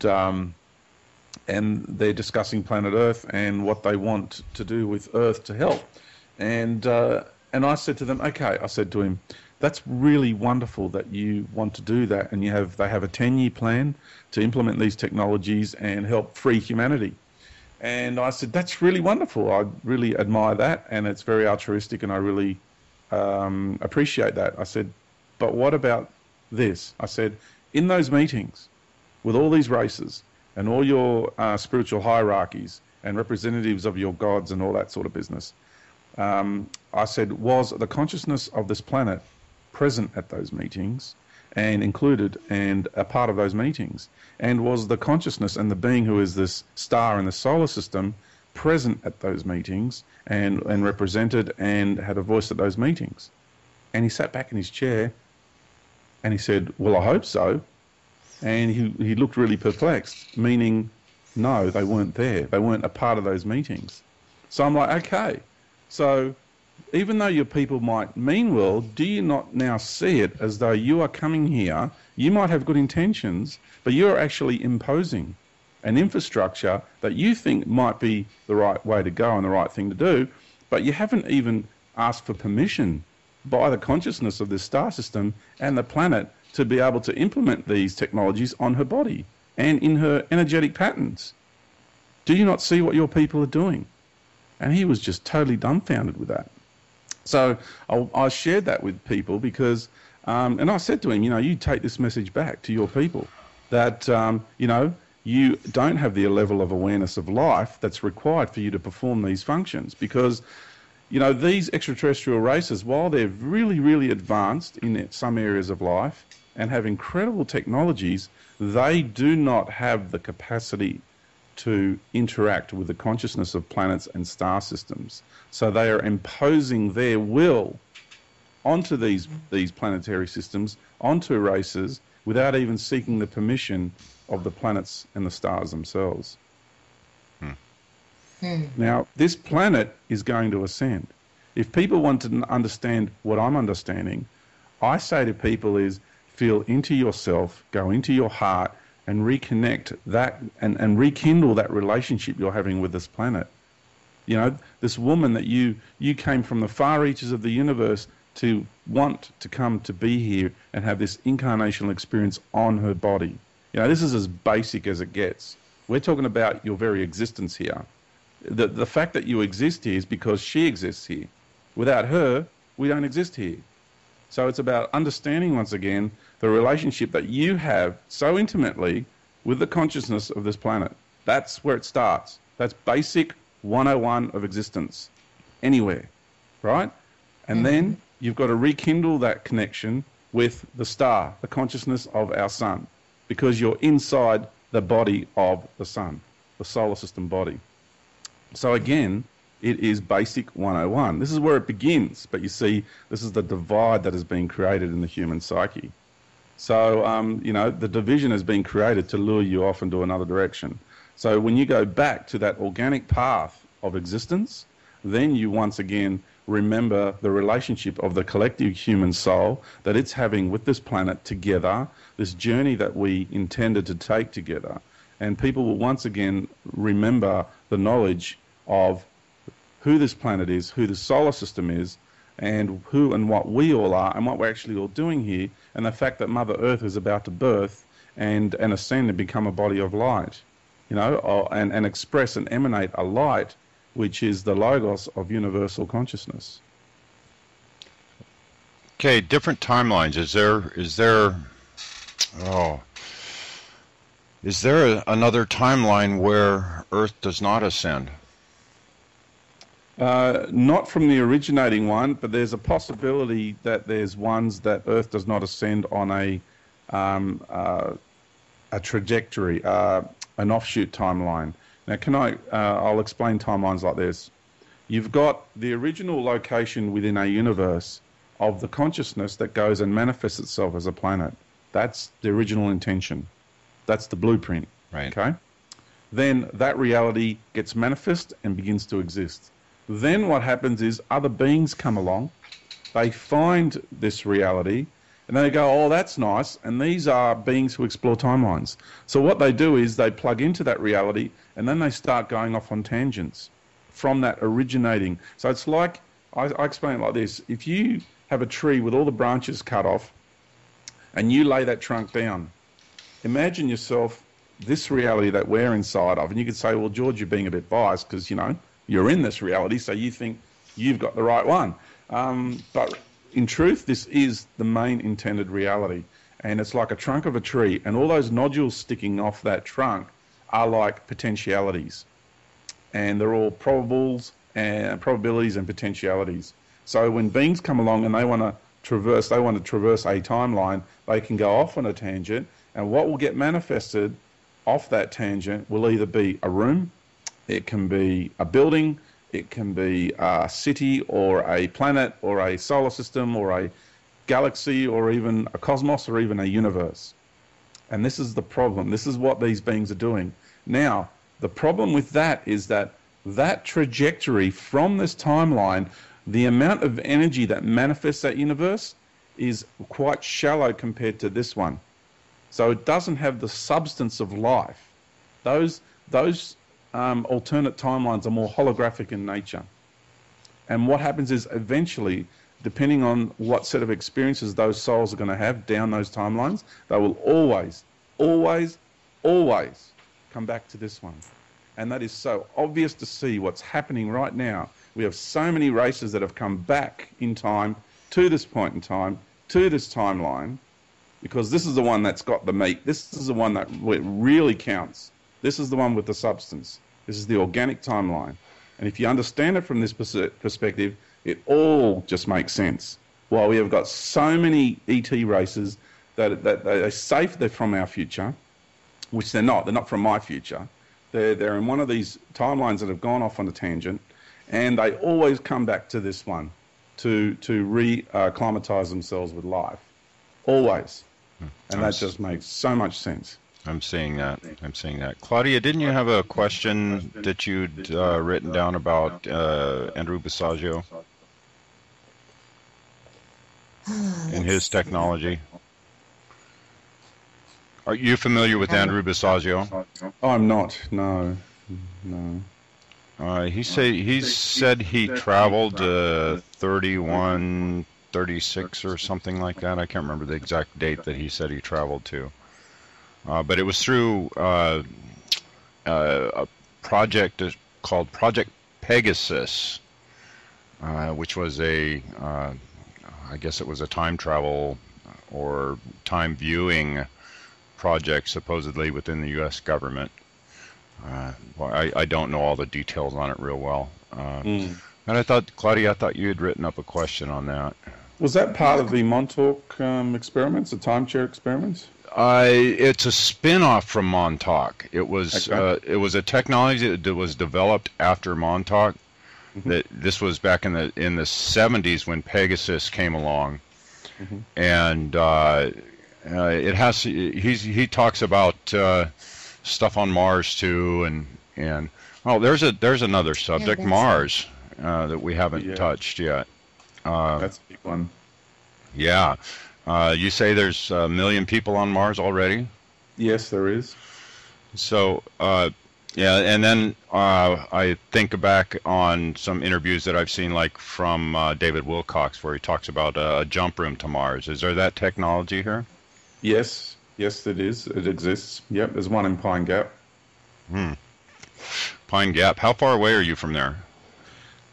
they're discussing planet Earth and what they want to do with Earth to help. And I said to them, okay, I said to him, that's really wonderful that you want to do that, and they have a 10-year plan to implement these technologies and help free humanity. And I said, that's really wonderful. I really admire that, and it's very altruistic, and I really appreciate that. I said, but what about this? I said, in those meetings with all these races and all your spiritual hierarchies and representatives of your gods and all that sort of business, I said, was the consciousness of this planet present at those meetings and included and a part of those meetings? And was the consciousness and the being who is this star in the solar system present at those meetings and represented and had a voice at those meetings? And he sat back in his chair and he said, well, I hope so. And he looked really perplexed, meaning, no, they weren't there. They weren't a part of those meetings. So I'm like, okay. So even though your people might mean well, do you not now see it as though you are coming here, you might have good intentions, but you're actually imposing an infrastructure that you think might be the right way to go and the right thing to do, but you haven't even asked for permission by the consciousness of this star system and the planet to be able to implement these technologies on her body and in her energetic patterns. Do you not see what your people are doing? And he was just totally dumbfounded with that. So I shared that with people because, and I said to him, you take this message back to your people that, you don't have the level of awareness of life that's required for you to perform these functions, because these extraterrestrial races, while they're really, really advanced in some areas of life and have incredible technologies, they do not have the capacity to interact with the consciousness of planets and star systems. So they are imposing their will onto these planetary systems, onto races, without even seeking the permission of the planets and the stars themselves. Now, this planet is going to ascend. If people want to understand what I'm understanding, I say to people is feel into yourself, go into your heart, and reconnect that and rekindle that relationship you're having with this planet. This woman that you came from the far reaches of the universe to want to come to be here and have this incarnational experience on her body. This is as basic as it gets. We're talking about your very existence here. The fact that you exist here is because she exists here. Without her, we don't exist here. So it's about understanding, once again, the relationship that you have so intimately with the consciousness of this planet. That's where it starts. That's basic 101 of existence, anywhere, right? And then you've got to rekindle that connection with the star, the consciousness of our sun, because you're inside the body of the sun, the solar system body. So again, it is basic 101. This is where it begins, but you see, this is the divide that has been created in the human psyche. So, the division has been created to lure you off into another direction. So when you go back to that organic path of existence, then you once again remember the relationship of the collective human soul that it's having with this planet together, this journey that we intended to take together. And people will once again remember the knowledge of who this planet is, who the solar system is, and who and what we all are and what we're actually all doing here, and the fact that Mother Earth is about to birth and ascend and become a body of light, and express and emanate a light which is the logos of universal consciousness. Okay, different timelines. Is there another timeline where Earth does not ascend? Not from the originating one, but there's a possibility that there's ones that Earth does not ascend on a trajectory, an offshoot timeline. Now, I'll explain timelines like this. You've got the original location within a universe of the consciousness that goes and manifests itself as a planet. That's the original intention. That's the blueprint. Right. Okay? Then that reality gets manifest and begins to exist. Then what happens is other beings come along, they find this reality, and they go, oh, that's nice, and these are beings who explore timelines. So what they do is they plug into that reality, and then they start going off on tangents from that originating. So it's like, I explain it like this. If you have a tree with all the branches cut off, and you lay that trunk down, imagine yourself this reality that we're inside of, and you could say, well, George, you're being a bit biased because, you know, you're in this reality, so you think you've got the right one. But in truth, this is the main intended reality. And it's like a trunk of a tree, and all those nodules sticking off that trunk are like potentialities. And they're all probables and probabilities and potentialities. So when beings come along and they want to traverse a timeline, they can go off on a tangent, and what will get manifested off that tangent will either be a room, it can be a building, it can be a city or a planet or a solar system or a galaxy or even a cosmos or even a universe. And this is the problem. This is what these beings are doing. Now, the problem with that is that that trajectory from this timeline, the amount of energy that manifests that universe is quite shallow compared to this one. So it doesn't have the substance of life. Those alternate timelines are more holographic in nature. And what happens is eventually, depending on what set of experiences those souls are going to have down those timelines, they will always, always, always come back to this one. And that is so obvious to see what's happening right now. We have so many races that have come back in time to this point in time, to this timeline, because this is the one that's got the meat. This is the one that really counts. This is the one with the substance. This is the organic timeline. And if you understand it from this perspective, it all just makes sense. While we have got so many ET races that they say they're from our future, which they're not. They're not from my future. They're in one of these timelines that have gone off on a tangent, and they always come back to this one to re-acclimatize themselves with life. Always. And that just makes so much sense. I'm seeing that. Claudia, didn't you have a question that you'd written down about Andrew Basiago and his technology? Are you familiar with Andrew Basiago? I'm not. No. He said he traveled 31, 36 or something like that. I can't remember the exact date that he said he traveled to. But it was through a project called Project Pegasus, which was I guess it was a time travel or time viewing project supposedly within the U.S. government. I don't know all the details on it real well. And I thought, Claudia, you had written up a question on that. Was that part of the Montauk experiments, the timeshare experiments? It's a spin-off from Montauk. It was Okay. it was a technology that was developed after Montauk. That this was back in the 70s when Pegasus came along, and it has. He talks about stuff on Mars too, and there's another subject, Mars, that we haven't touched yet. That's a big one. Yeah. You say there's 1 million people on Mars already? Yes, there is. So, and then I think back on some interviews that I've seen, like from David Wilcox, where he talks about a jump room to Mars. Is there that technology here? Yes, it is. It exists. Yep, there's one in Pine Gap. Pine Gap. How far away are you from there?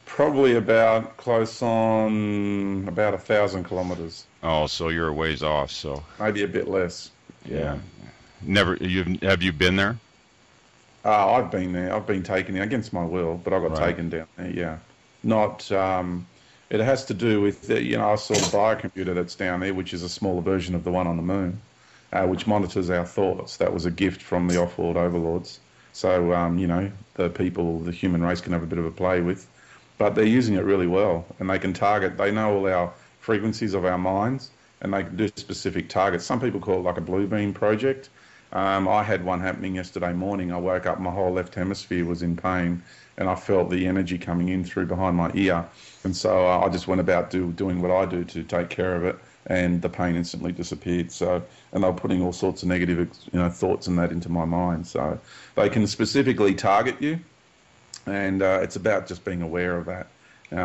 Probably about close on about 1,000 kilometers. Oh, so you're a ways off. So maybe a bit less. Yeah. Have you been there? I've been there. I've been taken there against my will, but I got taken down there. Yeah, not. It has to do with I saw the biocomputer that's down there, which is a smaller version of the one on the moon, which monitors our thoughts. That was a gift from the off-world overlords. So the human race can have a bit of a play with. but they're using it really well, and they can target. They know all our frequencies of our minds, and they can do specific targets. Some people call it like a blue beam project. I had one happening yesterday morning. I woke up, my whole left hemisphere was in pain, and I felt the energy coming in through behind my ear. And so I just went about doing what I do to take care of it, and the pain instantly disappeared. So, and they were putting all sorts of negative, thoughts and that into my mind. So they can specifically target you, and it's about just being aware of that.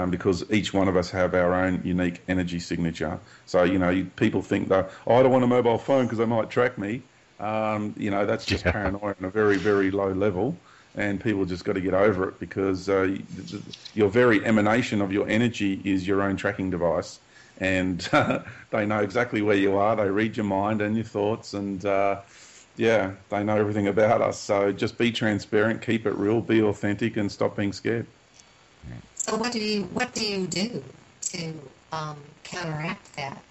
Because each one of us have our own unique energy signature. So, people think that, I don't want a mobile phone because they might track me. That's just paranoia on a very, very low level. And people just got to get over it, because your very emanation of your energy is your own tracking device. And they know exactly where you are. They read your mind and your thoughts. And, they know everything about us. So just be transparent, keep it real, be authentic, and stop being scared. So what do you do to counteract that?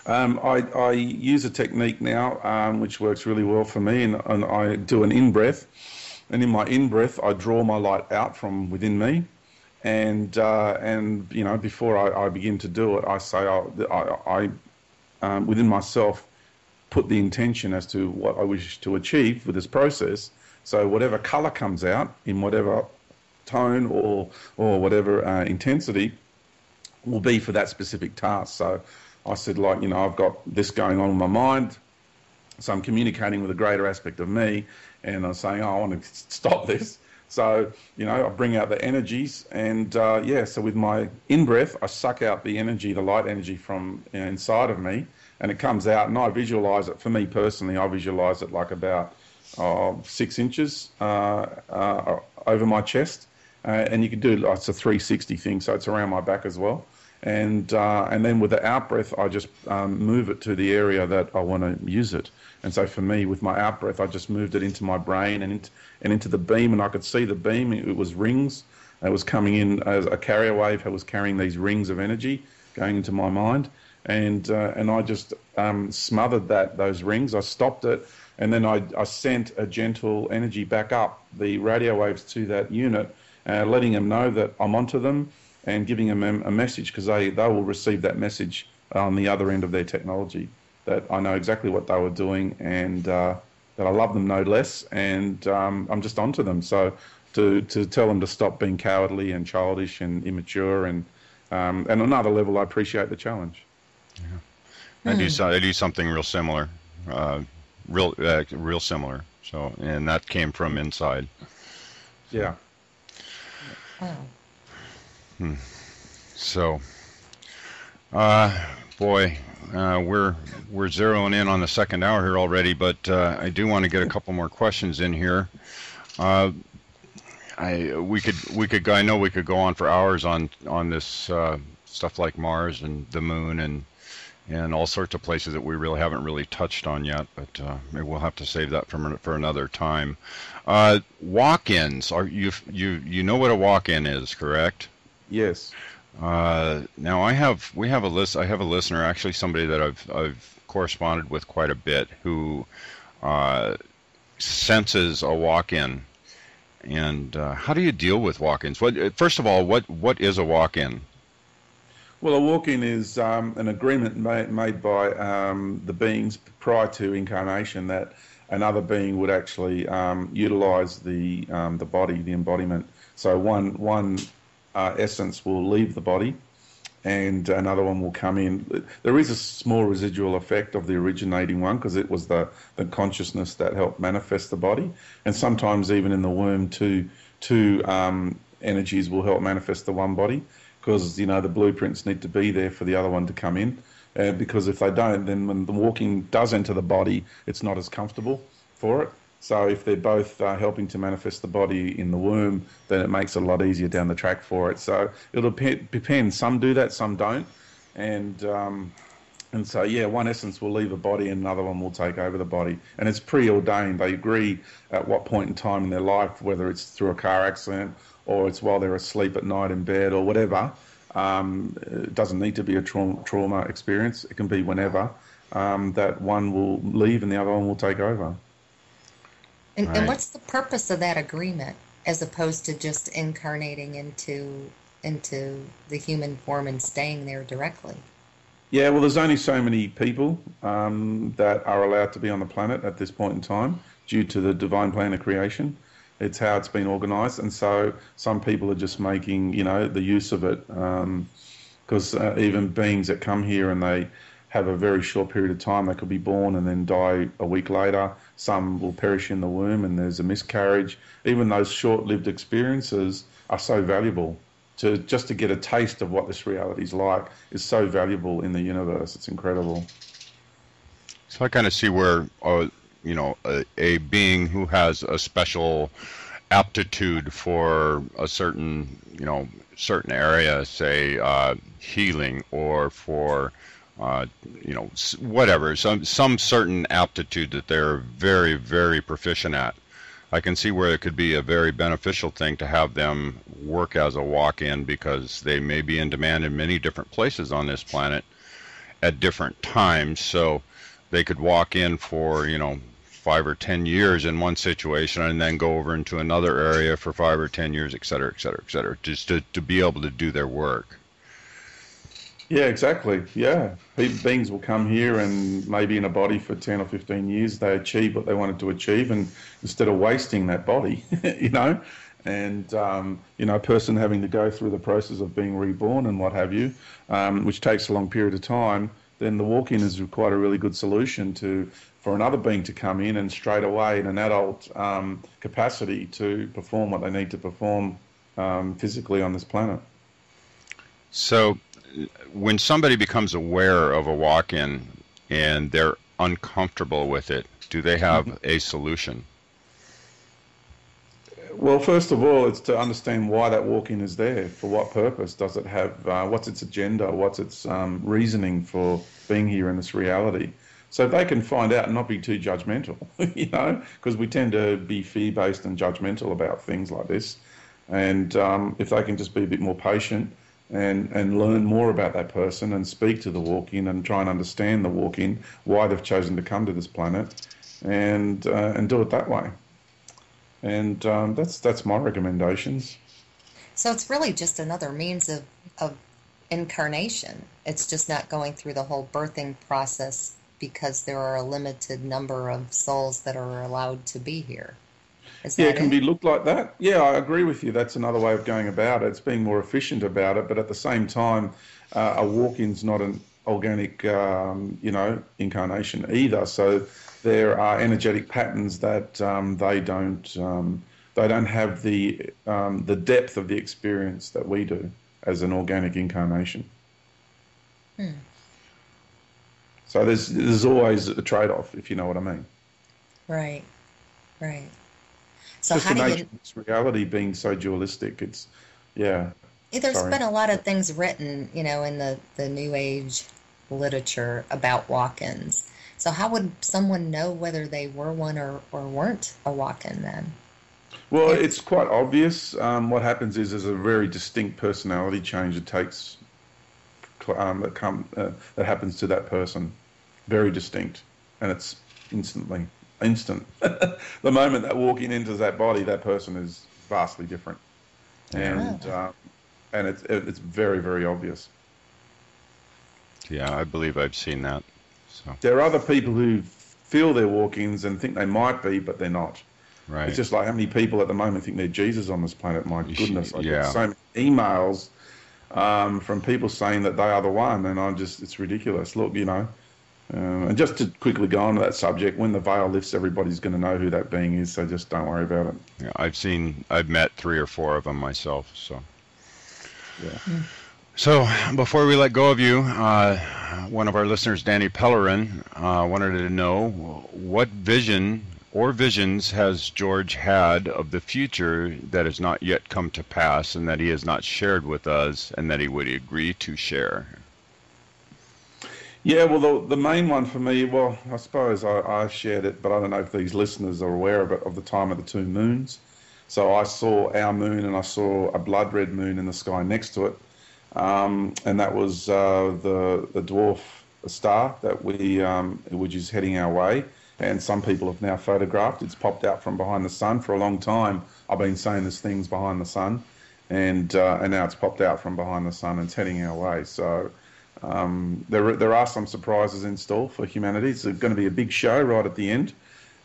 I use a technique now which works really well for me, and I do an in-breath. And in my in-breath, I draw my light out from within me. And before I begin to do it, I say I within myself put the intention as to what I wish to achieve with this process. So whatever colour comes out in whatever tone or whatever intensity will be for that specific task. So I said, I've got this going on in my mind, so I'm communicating with a greater aspect of me, and I'm saying, I want to stop this. So, I bring out the energies, and so with my in-breath, I suck out the energy, the light energy from inside of me, and it comes out, and I visualise it. For me personally, I visualise it like about 6 inches over my chest. And you can do it's a 360 thing, so it's around my back as well. And then with the out breath, I just move it to the area that I want to use it. And so for me, with my out breath, I just moved it into my brain and into the beam, and I could see the beam. It was rings. It was coming in as a carrier wave. It was carrying these rings of energy going into my mind, and I just smothered those rings. I stopped it, and then I sent a gentle energy back up the radio waves to that unit. Letting them know that I'm onto them, and giving them a message, because they will receive that message on the other end of their technology, that I know exactly what they were doing, and that I love them no less, and I'm just onto them. So to tell them to stop being cowardly and childish and immature, and on another level, I appreciate the challenge. Yeah. I do something real similar, real similar. So, and that came from inside. Yeah. So, we're zeroing in on the second hour here already, but I do want to get a couple more questions in here. I know we could go on for hours on this stuff like Mars and the Moon and all sorts of places that we really haven't touched on yet, but maybe we'll have to save that for another time. Walk-ins, you know what a walk-in is, correct? Yes. Now I have a listener, actually somebody that I've corresponded with quite a bit, who senses a walk-in. And how do you deal with walk-ins? First of all, what is a walk-in? Well, a walk-in is an agreement made by the beings prior to incarnation that another being would actually utilize the body, the embodiment. So one essence will leave the body, and another one will come in. There is a small residual effect of the originating one, because it was the consciousness that helped manifest the body. And sometimes even in the womb, two energies will help manifest the one body, because the blueprints need to be there for the other one to come in. Because if they don't, then when the walking does enter the body, it's not as comfortable for it. So if they're both helping to manifest the body in the womb, then it makes it a lot easier down the track for it. So it'll depend. Some do that, some don't. And so, one essence will leave a body and another one will take over the body. And it's preordained. They agree at what point in time in their life, whether it's through a car accident or it's while they're asleep at night in bed or whatever. It doesn't need to be a trauma experience. It can be whenever that one will leave and the other one will take over. And what's the purpose of that agreement, as opposed to just incarnating into into the human form and staying there directly. Yeah, well, there's only so many people that are allowed to be on the planet at this point in time due to the divine plan of creation. It's how it's been organised, and so some people are just making, the use of it, because even beings that come here and they have a very short period of time, they could be born and then die a week later. Some will perish in the womb and there's a miscarriage. Even those short-lived experiences are so valuable. Just to get a taste of what this reality is like is so valuable in the universe. It's incredible. So I kind of see where, a being who has a special aptitude for a certain area, say healing, or for whatever, some certain aptitude that they're very, very proficient at. I can see where it could be a very beneficial thing to have them work as a walk-in, because they may be in demand in many different places on this planet at different times. So they could walk in for 5 or 10 years in one situation and then go over into another area for 5 or 10 years, et cetera, et cetera, et cetera, just to be able to do their work. Yeah, exactly. Yeah. Beings will come here and maybe in a body for 10 or 15 years, they achieve what they wanted to achieve, and instead of wasting that body, and, a person having to go through the process of being reborn and what have you, which takes a long period of time, then the walk-in is quite a really good solution for another being to come in and straight away in an adult capacity to perform what they need to perform physically on this planet. So when somebody becomes aware of a walk-in and they're uncomfortable with it, do they have a solution? Well, first of all, it's to understand why that walk-in is there. For what purpose does it have? What's its agenda? What's its reasoning for being here in this reality? So they can find out and not be too judgmental, because we tend to be fear-based and judgmental about things like this. And if they can just be a bit more patient and learn more about that person and speak to the walk-in and try and understand the walk-in, why they've chosen to come to this planet, and do it that way. And that's my recommendations. So it's really just another means of incarnation. It's just not going through the whole birthing process, because there are a limited number of souls that are allowed to be here. Yeah, it can be looked like that. Yeah, I agree with you. That's another way of going about it. It's being more efficient about it, but at the same time, a walk-in's not an organic, incarnation either. So there are energetic patterns that they don't have the depth of the experience that we do as an organic incarnation. So there's always a trade-off, if you know what I mean. Right. So just the nature of this reality being so dualistic, it's, yeah. There's been a lot of things written, in the New Age literature about walk-ins. So how would someone know whether they were one or weren't a walk-in then? Well, it's quite obvious. What happens is there's a very distinct personality change that takes that happens to that person. Very distinct, and it's instant. The moment that walk-in enters that body, that person is vastly different, and it's very, very obvious. Yeah, I believe I've seen that. So there are other people who feel they're walk-ins and think they might be, but they're not. Right. It's just like how many people at the moment think they're Jesus on this planet. My goodness, I get so many emails from people saying that they are the one, and it's ridiculous. Look, and just to quickly go on to that subject, when the veil lifts, everybody's going to know who that being is, so just don't worry about it. Yeah, I've met 3 or 4 of them myself, so. Yeah. So before we let go of you, one of our listeners, Danny Pellerin, wanted to know what vision or visions has George had of the future that has not yet come to pass and that he has not shared with us and that he would agree to share. Yeah, well, the main one for me, well, I suppose I shared it, but I don't know if these listeners are aware of it, of the time of the 2 moons. So I saw our moon and I saw a blood red moon in the sky next to it. And that was the dwarf star that which is heading our way. And some people have now photographed. It's popped out from behind the sun. For a long time, I've been saying there's things behind the sun. and now it's popped out from behind the sun and it's heading our way. So there are some surprises in store for humanity. It's going to be a big show right at the end,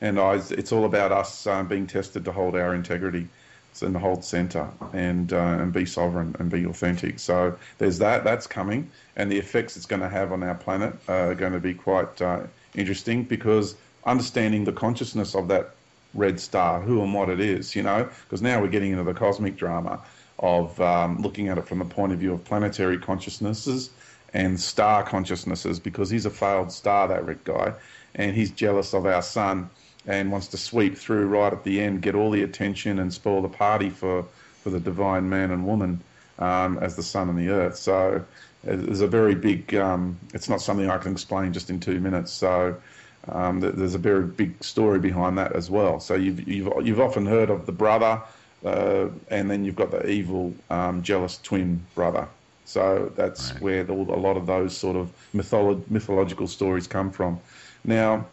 and it's all about us being tested to hold our integrity and to hold centre and be sovereign and be authentic. So there's that's coming, and the effects it's going to have on our planet are going to be quite interesting, because understanding the consciousness of that red star, who and what it is, because now we're getting into the cosmic drama of looking at it from the point of view of planetary consciousnesses and star consciousnesses, because he's a failed star, that red guy, and he's jealous of our sun and wants to sweep through right at the end, get all the attention and spoil the party for the divine man and woman as the sun and the earth. So there's a very big, it's not something I can explain just in 2 minutes. So there's a very big story behind that as well. So you've often heard of the brother, and then you've got the evil, jealous twin brother. So that's right, where a lot of those sort of mythological stories come from. Now,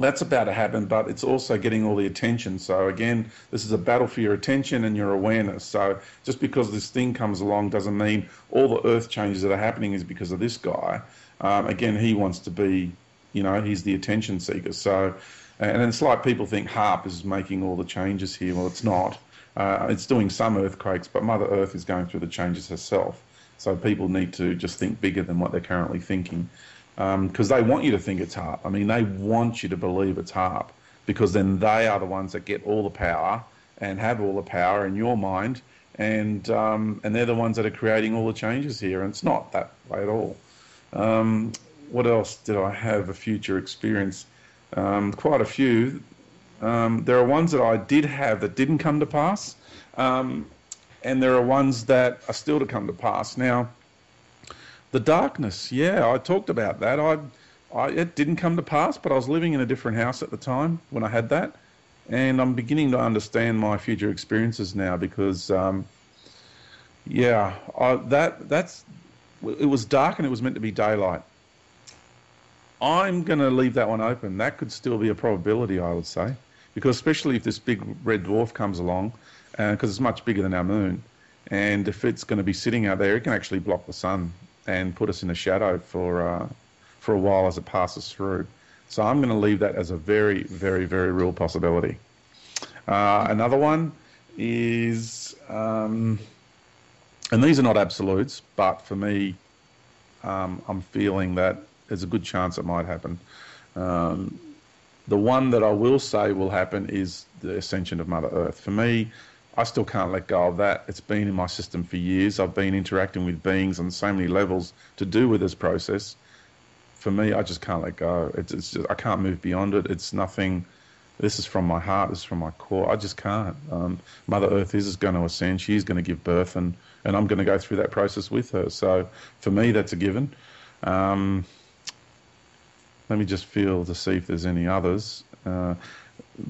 that's about to happen, but it's also getting all the attention. So again, this is a battle for your attention and your awareness. So just because this thing comes along doesn't mean all the earth changes that are happening is because of this guy. Again, he wants to be, he's the attention seeker. So, and it's like people think HARP is making all the changes here. Well, it's not. It's doing some earthquakes, but Mother Earth is going through the changes herself. So people need to just think bigger than what they're currently thinking. Because they want you to think it's HARP. I mean, they want you to believe it's HARP, because then they are the ones that get all the power and have all the power in your mind, and they're the ones that are creating all the changes here, and it's not that way at all. What else did I have a future experience? Quite a few. There are ones that I did have that didn't come to pass, and there are ones that are still to come to pass. Now, the darkness, yeah, I talked about that. It didn't come to pass, but I was living in a different house at the time when I had that, and I'm beginning to understand my future experiences now, because, it was dark and it was meant to be daylight. I'm going to leave that one open. That could still be a probability, I would say, because especially if this big red dwarf comes along, because it's much bigger than our moon, and if it's going to be sitting out there, it can actually block the sun and put us in a shadow for a while as it passes through. So I'm going to leave that as a very, very, very real possibility. Another one is, and these are not absolutes, but for me, I'm feeling that there's a good chance it might happen. The one that I will say will happen is the ascension of Mother Earth. For me, I still can't let go of that. It's been in my system for years. I've been interacting with beings on so many levels to do with this process. For me, I just can't let go. It's just, I can't move beyond it. It's nothing. This is from my heart. This is from my core. I just can't. Mother Earth is going to ascend. She's going to give birth, and I'm going to go through that process with her. So for me, that's a given. Let me just feel to see if there's any others. The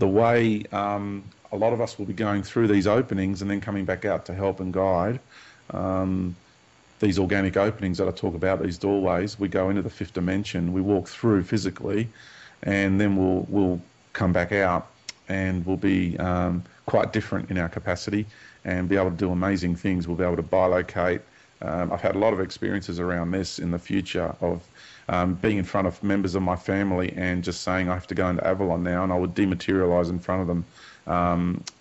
way a lot of us will be going through these openings and then coming back out to help and guide. These organic openings that I talk about, these doorways, we go into the fifth dimension, we walk through physically, and then we'll come back out, and we'll be quite different in our capacity and be able to do amazing things. We'll be able to bilocate. I've had a lot of experiences around this in the future of being in front of members of my family and just saying I have to go into Avalon now, and I would dematerialise in front of them.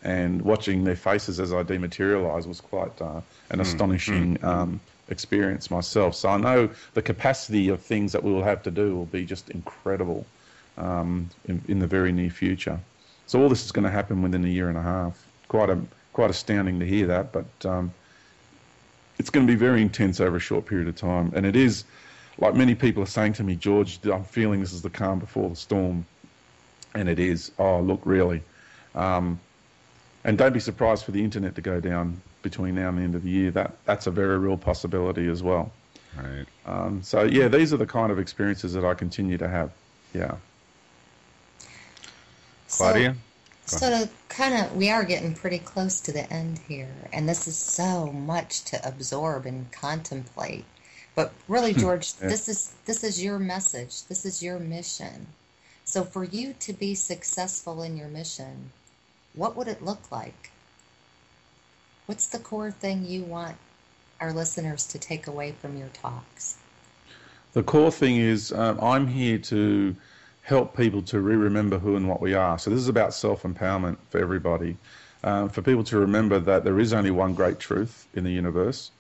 And watching their faces as I dematerialise was quite an astonishing experience myself. So I know the capacity of things that we will have to do will be just incredible in the very near future. So all this is going to happen within a year and a half. Quite astounding to hear that, but it's going to be very intense over a short period of time. And it is, like many people are saying to me, George, I'm feeling this is the calm before the storm. And it is. Oh, look, really. And don't be surprised for the internet to go down between now and the end of the year. That's a very real possibility as well. Right. So, yeah, these are the kind of experiences that I continue to have. Yeah. Claudia? So we are getting pretty close to the end here, and this is so much to absorb and contemplate. But really, George, Yeah. this is your message. This is your mission. So for you to be successful in your mission, what would it look like? What's the core thing you want our listeners to take away from your talks? The core thing is I'm here to help people to remember who and what we are. So this is about self-empowerment for everybody, for people to remember that there is only one great truth in the universe,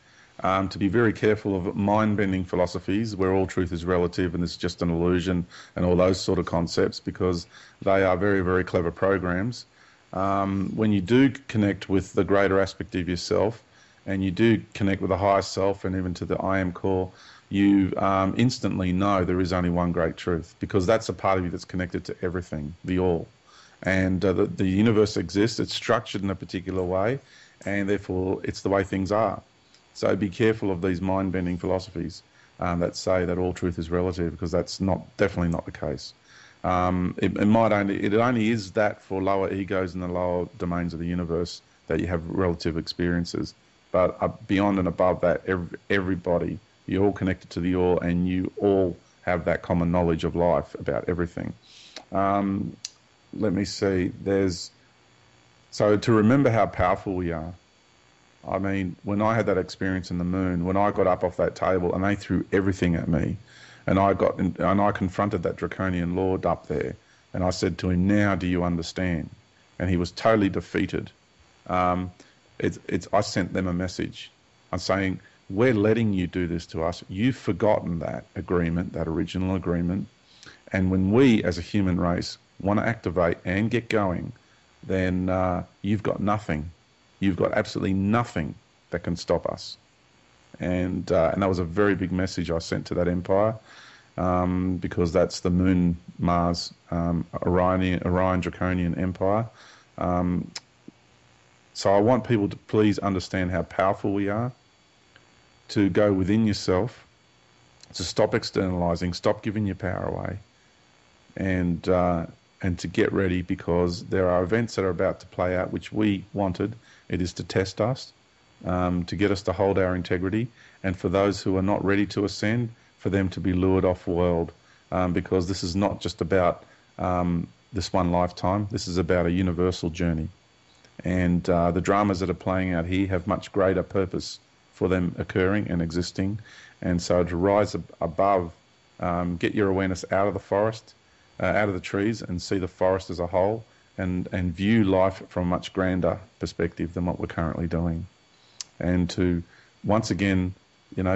to be very careful of mind-bending philosophies where all truth is relative and it's just an illusion and all those sort of concepts, because they are very, very clever programs. When you do connect with the greater aspect of yourself and you do connect with the higher self and even to the I am core, you instantly know there is only one great truth, because that's a part of you that's connected to everything, the all. And the universe exists, it's structured in a particular way, and therefore it's the way things are. So be careful of these mind-bending philosophies that say that all truth is relative, because that's definitely not the case. It only is that for lower egos in the lower domains of the universe that you have relative experiences. But beyond and above that, everybody, you're all connected to the all, and you all have that common knowledge of life about everything. Let me see. So to remember how powerful we are. I mean, when I had that experience in the moon, when I got up off that table and they threw everything at me, and I confronted that draconian lord up there, and I said to him, "Now do you understand?" And he was totally defeated. I sent them a message. I'm saying, we're letting you do this to us. You've forgotten that agreement, that original agreement. And when we, as a human race, want to activate and get going, then you've got nothing. You've got absolutely nothing that can stop us. And that was a very big message I sent to that empire, because that's the Moon, Mars, Orion Draconian Empire. So I want people to please understand how powerful we are, to go within yourself, to stop externalizing, stop giving your power away, and to get ready, because there are events that are about to play out which we wanted. It is to test us, to get us to hold our integrity, and for those who are not ready to ascend, for them to be lured off world, because this is not just about this one lifetime. This is about a universal journey. And the dramas that are playing out here have much greater purpose for them occurring and existing. And so to rise above, get your awareness out of the forest, out of the trees, and see the forest as a whole, and view life from a much grander perspective than what we're currently doing. And to, once again,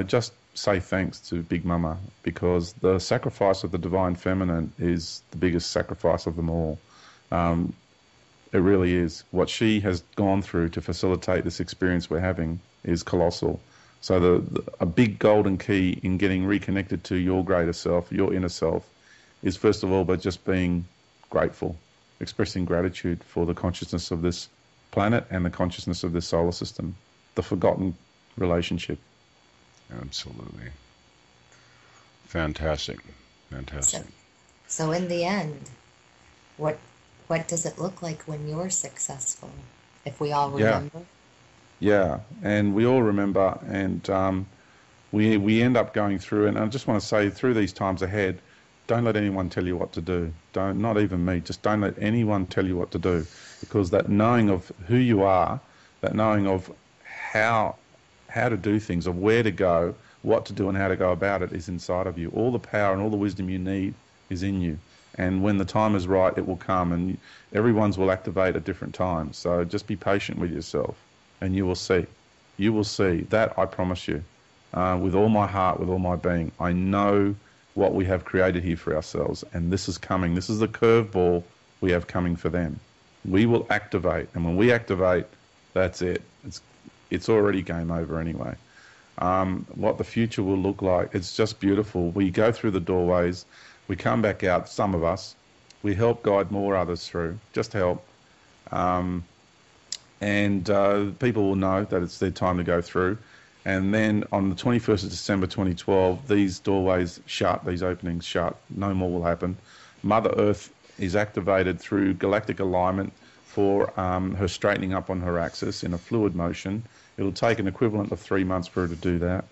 just say thanks to Big Mama, because the sacrifice of the Divine Feminine is the biggest sacrifice of them all. It really is. What she has gone through to facilitate this experience we're having is colossal. So a big golden key in getting reconnected to your greater self, your inner self, is first of all by just being grateful, expressing gratitude for the consciousness of this planet and the consciousness of this solar system, the forgotten relationship. Absolutely. Fantastic. So in the end, what does it look like when you're successful, if we all remember? Yeah, and we all remember, and we end up going through, and I just want to say, through these times ahead, don't let anyone tell you what to do. Not even me, just don't let anyone tell you what to do, because that knowing of who you are, that knowing of how to do things, of where to go, what to do and how to go about it is inside of you. All the power and all the wisdom you need is in you. And when the time is right, it will come, and everyone's will activate at different times. So just be patient with yourself, and you will see. You will see. That I promise you, with all my heart, with all my being. I know what we have created here for ourselves, and this is coming. This is the curveball we have coming for them. We will activate, and when we activate, that's it. It's already game over anyway. What the future will look like, it's just beautiful. We go through the doorways. We come back out, some of us. We help guide more others through, just help. And people will know that it's their time to go through. And then on the 21st of December 2012, these doorways shut, these openings shut, no more will happen. Mother Earth is activated through galactic alignment for her straightening up on her axis in a fluid motion. It'll take an equivalent of 3 months for her to do that.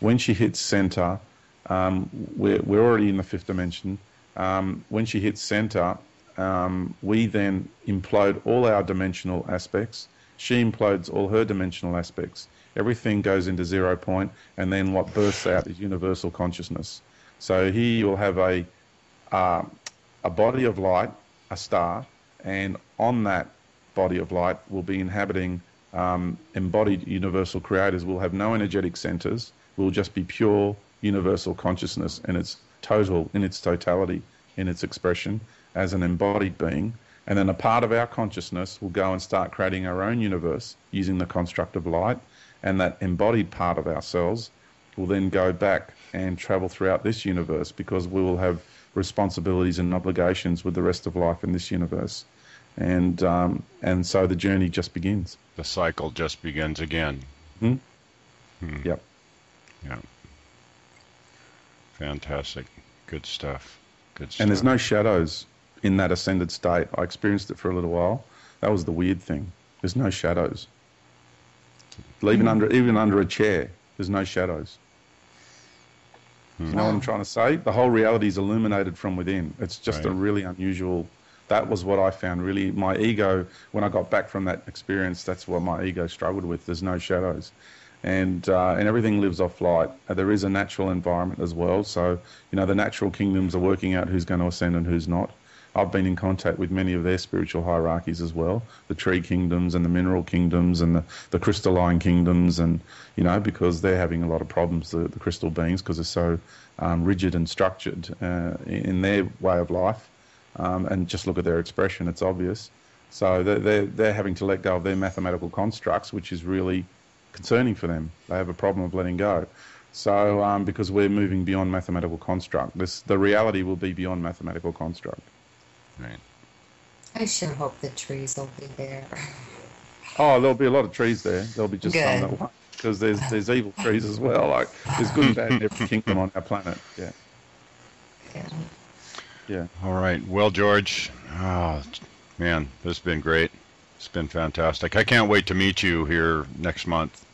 When she hits center, we're already in the fifth dimension. When she hits center, we then implode all our dimensional aspects. she implodes all her dimensional aspects. Everything goes into 0 point, and then what bursts out is universal consciousness. So here you'll have a body of light, a star, and on that body of light will be inhabiting embodied universal creators. Will have no energetic centers. Will just be pure universal consciousness in its totality, in its expression as an embodied being. And then a part of our consciousness will go and start creating our own universe using the construct of light, and that embodied part of ourselves will then go back and travel throughout this universe, because we will have responsibilities and obligations with the rest of life in this universe. And so the journey just begins. The cycle just begins again. Hmm? Yep. Yeah. Fantastic. Good stuff. Good stuff. And there's no shadows in that ascended state. I experienced it for a little while. That was the weird thing. There's no shadows. Even under a chair, there's no shadows. You know what I'm trying to say? The whole reality is illuminated from within. It's just a really unusual. That was what I found really. My ego, when I got back from that experience, that's what my ego struggled with. There's no shadows. And everything lives off light. There is a natural environment as well. So, the natural kingdoms are working out who's going to ascend and who's not. I've been in contact with many of their spiritual hierarchies as well, the tree kingdoms and the mineral kingdoms and the crystalline kingdoms, and, because they're having a lot of problems, the crystal beings, because they're so rigid and structured in their way of life. And just look at their expression, it's obvious. So they're having to let go of their mathematical constructs, which is really concerning for them. They have a problem of letting go. So because we're moving beyond mathematical construct, the reality will be beyond mathematical construct. Right. I sure hope the trees will be there. Oh, there'll be a lot of trees there. There'll be just some that won't, because there's evil trees as well. Like, there's good and bad in every kingdom on our planet. Yeah. Yeah. All right. Well, George, oh, man, this has been great. It's been fantastic. I can't wait to meet you here next month.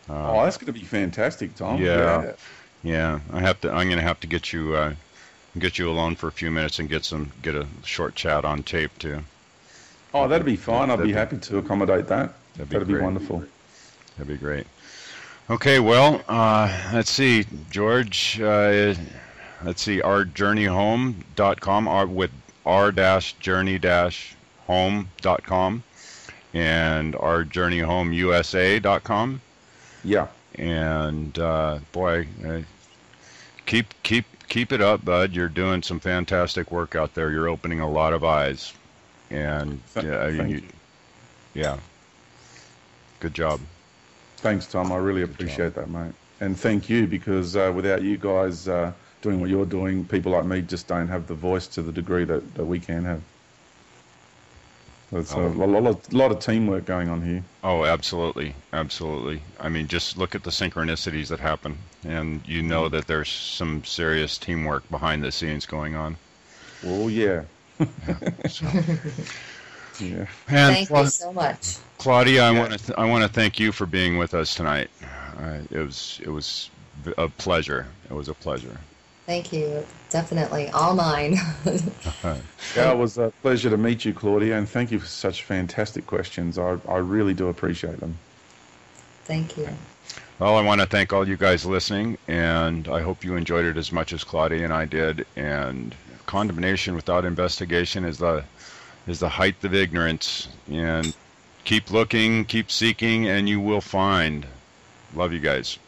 That's going to be fantastic, Tom. Yeah. I'm going to have to get you alone for a few minutes and get a short chat on tape too. Oh, that'd be fine. I'd be happy to accommodate that. That'd be wonderful. That'd be great. Okay, well, let's see, George. Let's see, ourjourneyhome.com, with r-journey-home.com, and ourjourneyhomeusa.com. Yeah. And boy, keep it up, bud. You're doing some fantastic work out there. You're opening a lot of eyes, and thank you. Yeah, good job. Thanks, Tom. I really appreciate that, mate. And thank you, because without you guys doing what you're doing, people like me just don't have the voice to the degree that we can have. There's a lot of teamwork going on here. Oh, absolutely. Absolutely. I mean, just look at the synchronicities that happen, and you know that there's some serious teamwork behind the scenes going on. Oh, yeah. So. Yeah. And thank you so much, Claudia. I want to thank you for being with us tonight. It was a pleasure. It was a pleasure. Thank you. Definitely all mine. Yeah, it was a pleasure to meet you, Claudia, and thank you for such fantastic questions. I really do appreciate them. Thank you. Well, I want to thank all you guys listening, and I hope you enjoyed it as much as Claudia and I did. And condemnation without investigation is the height of ignorance. And keep looking, keep seeking, and you will find. Love you guys.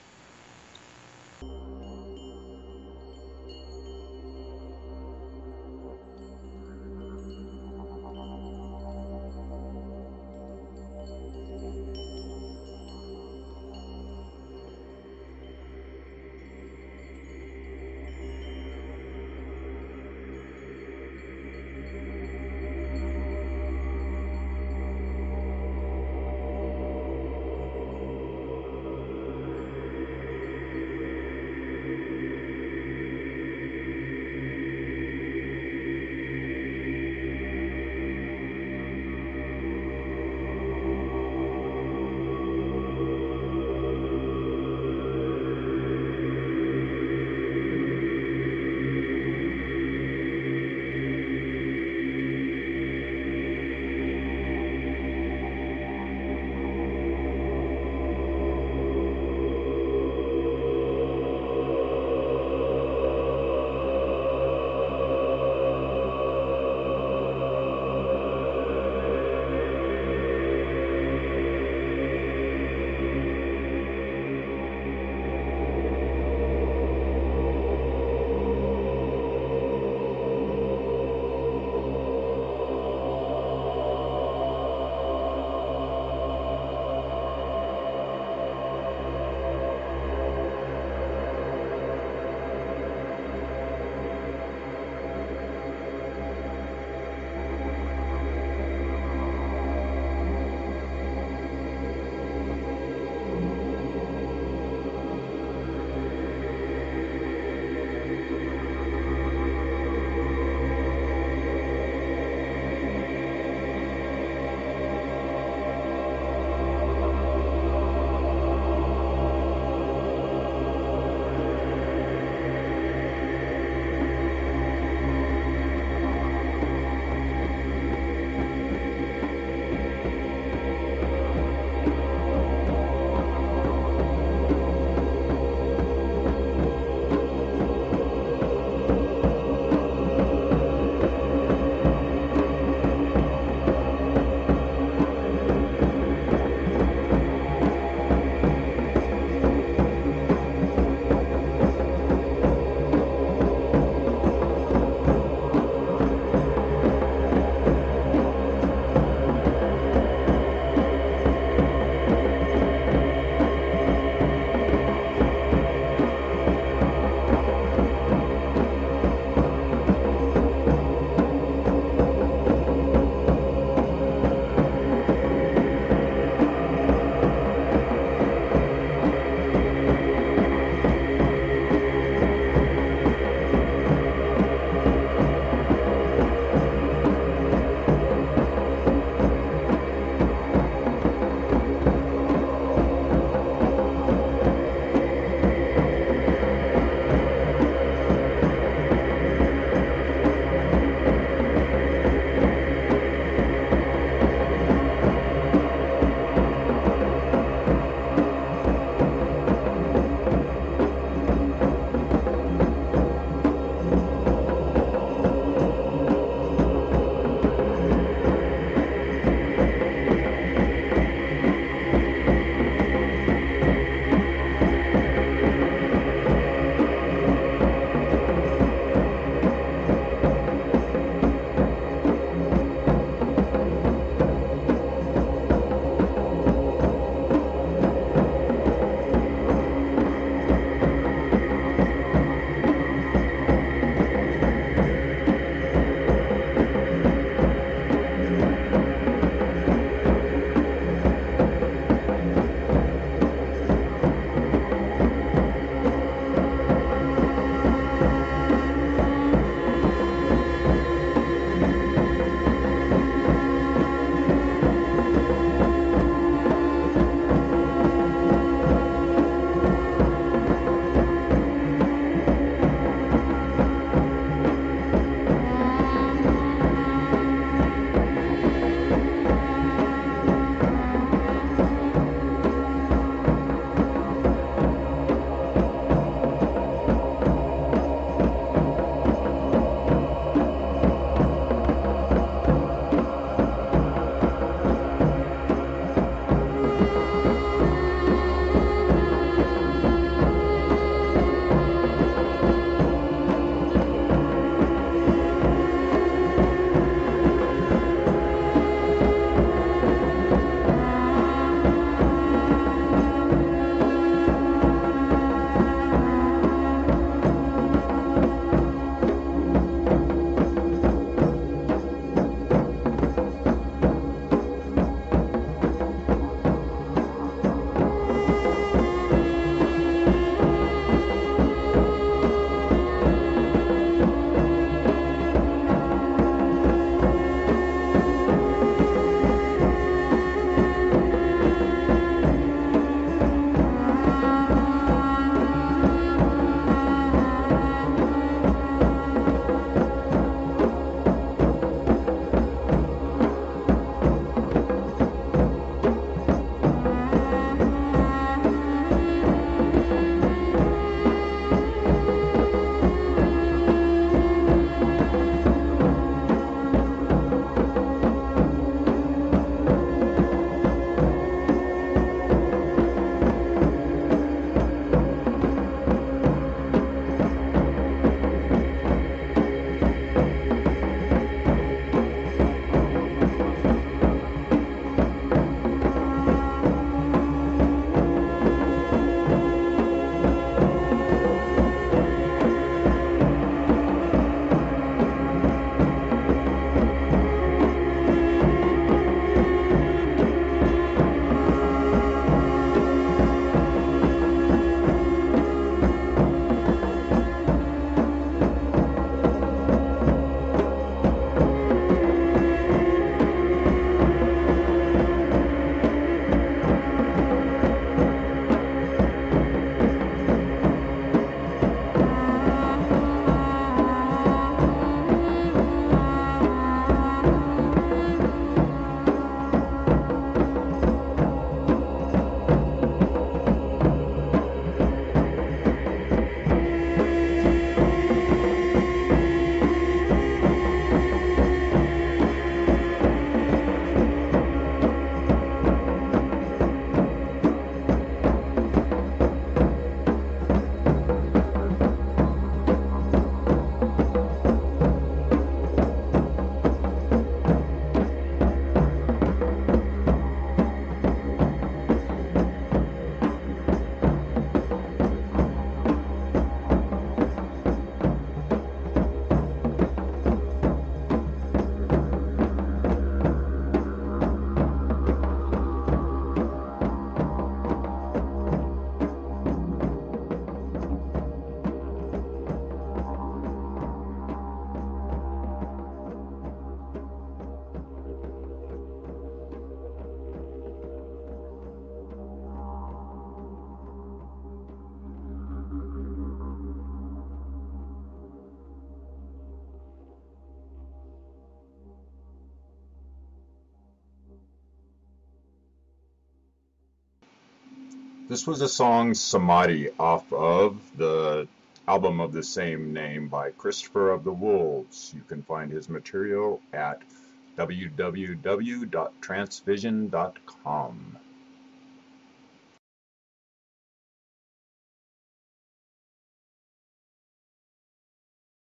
This was a song Samadhi off of the album of the same name by Christopher of the Wolves. You can find his material at www.transvision.com.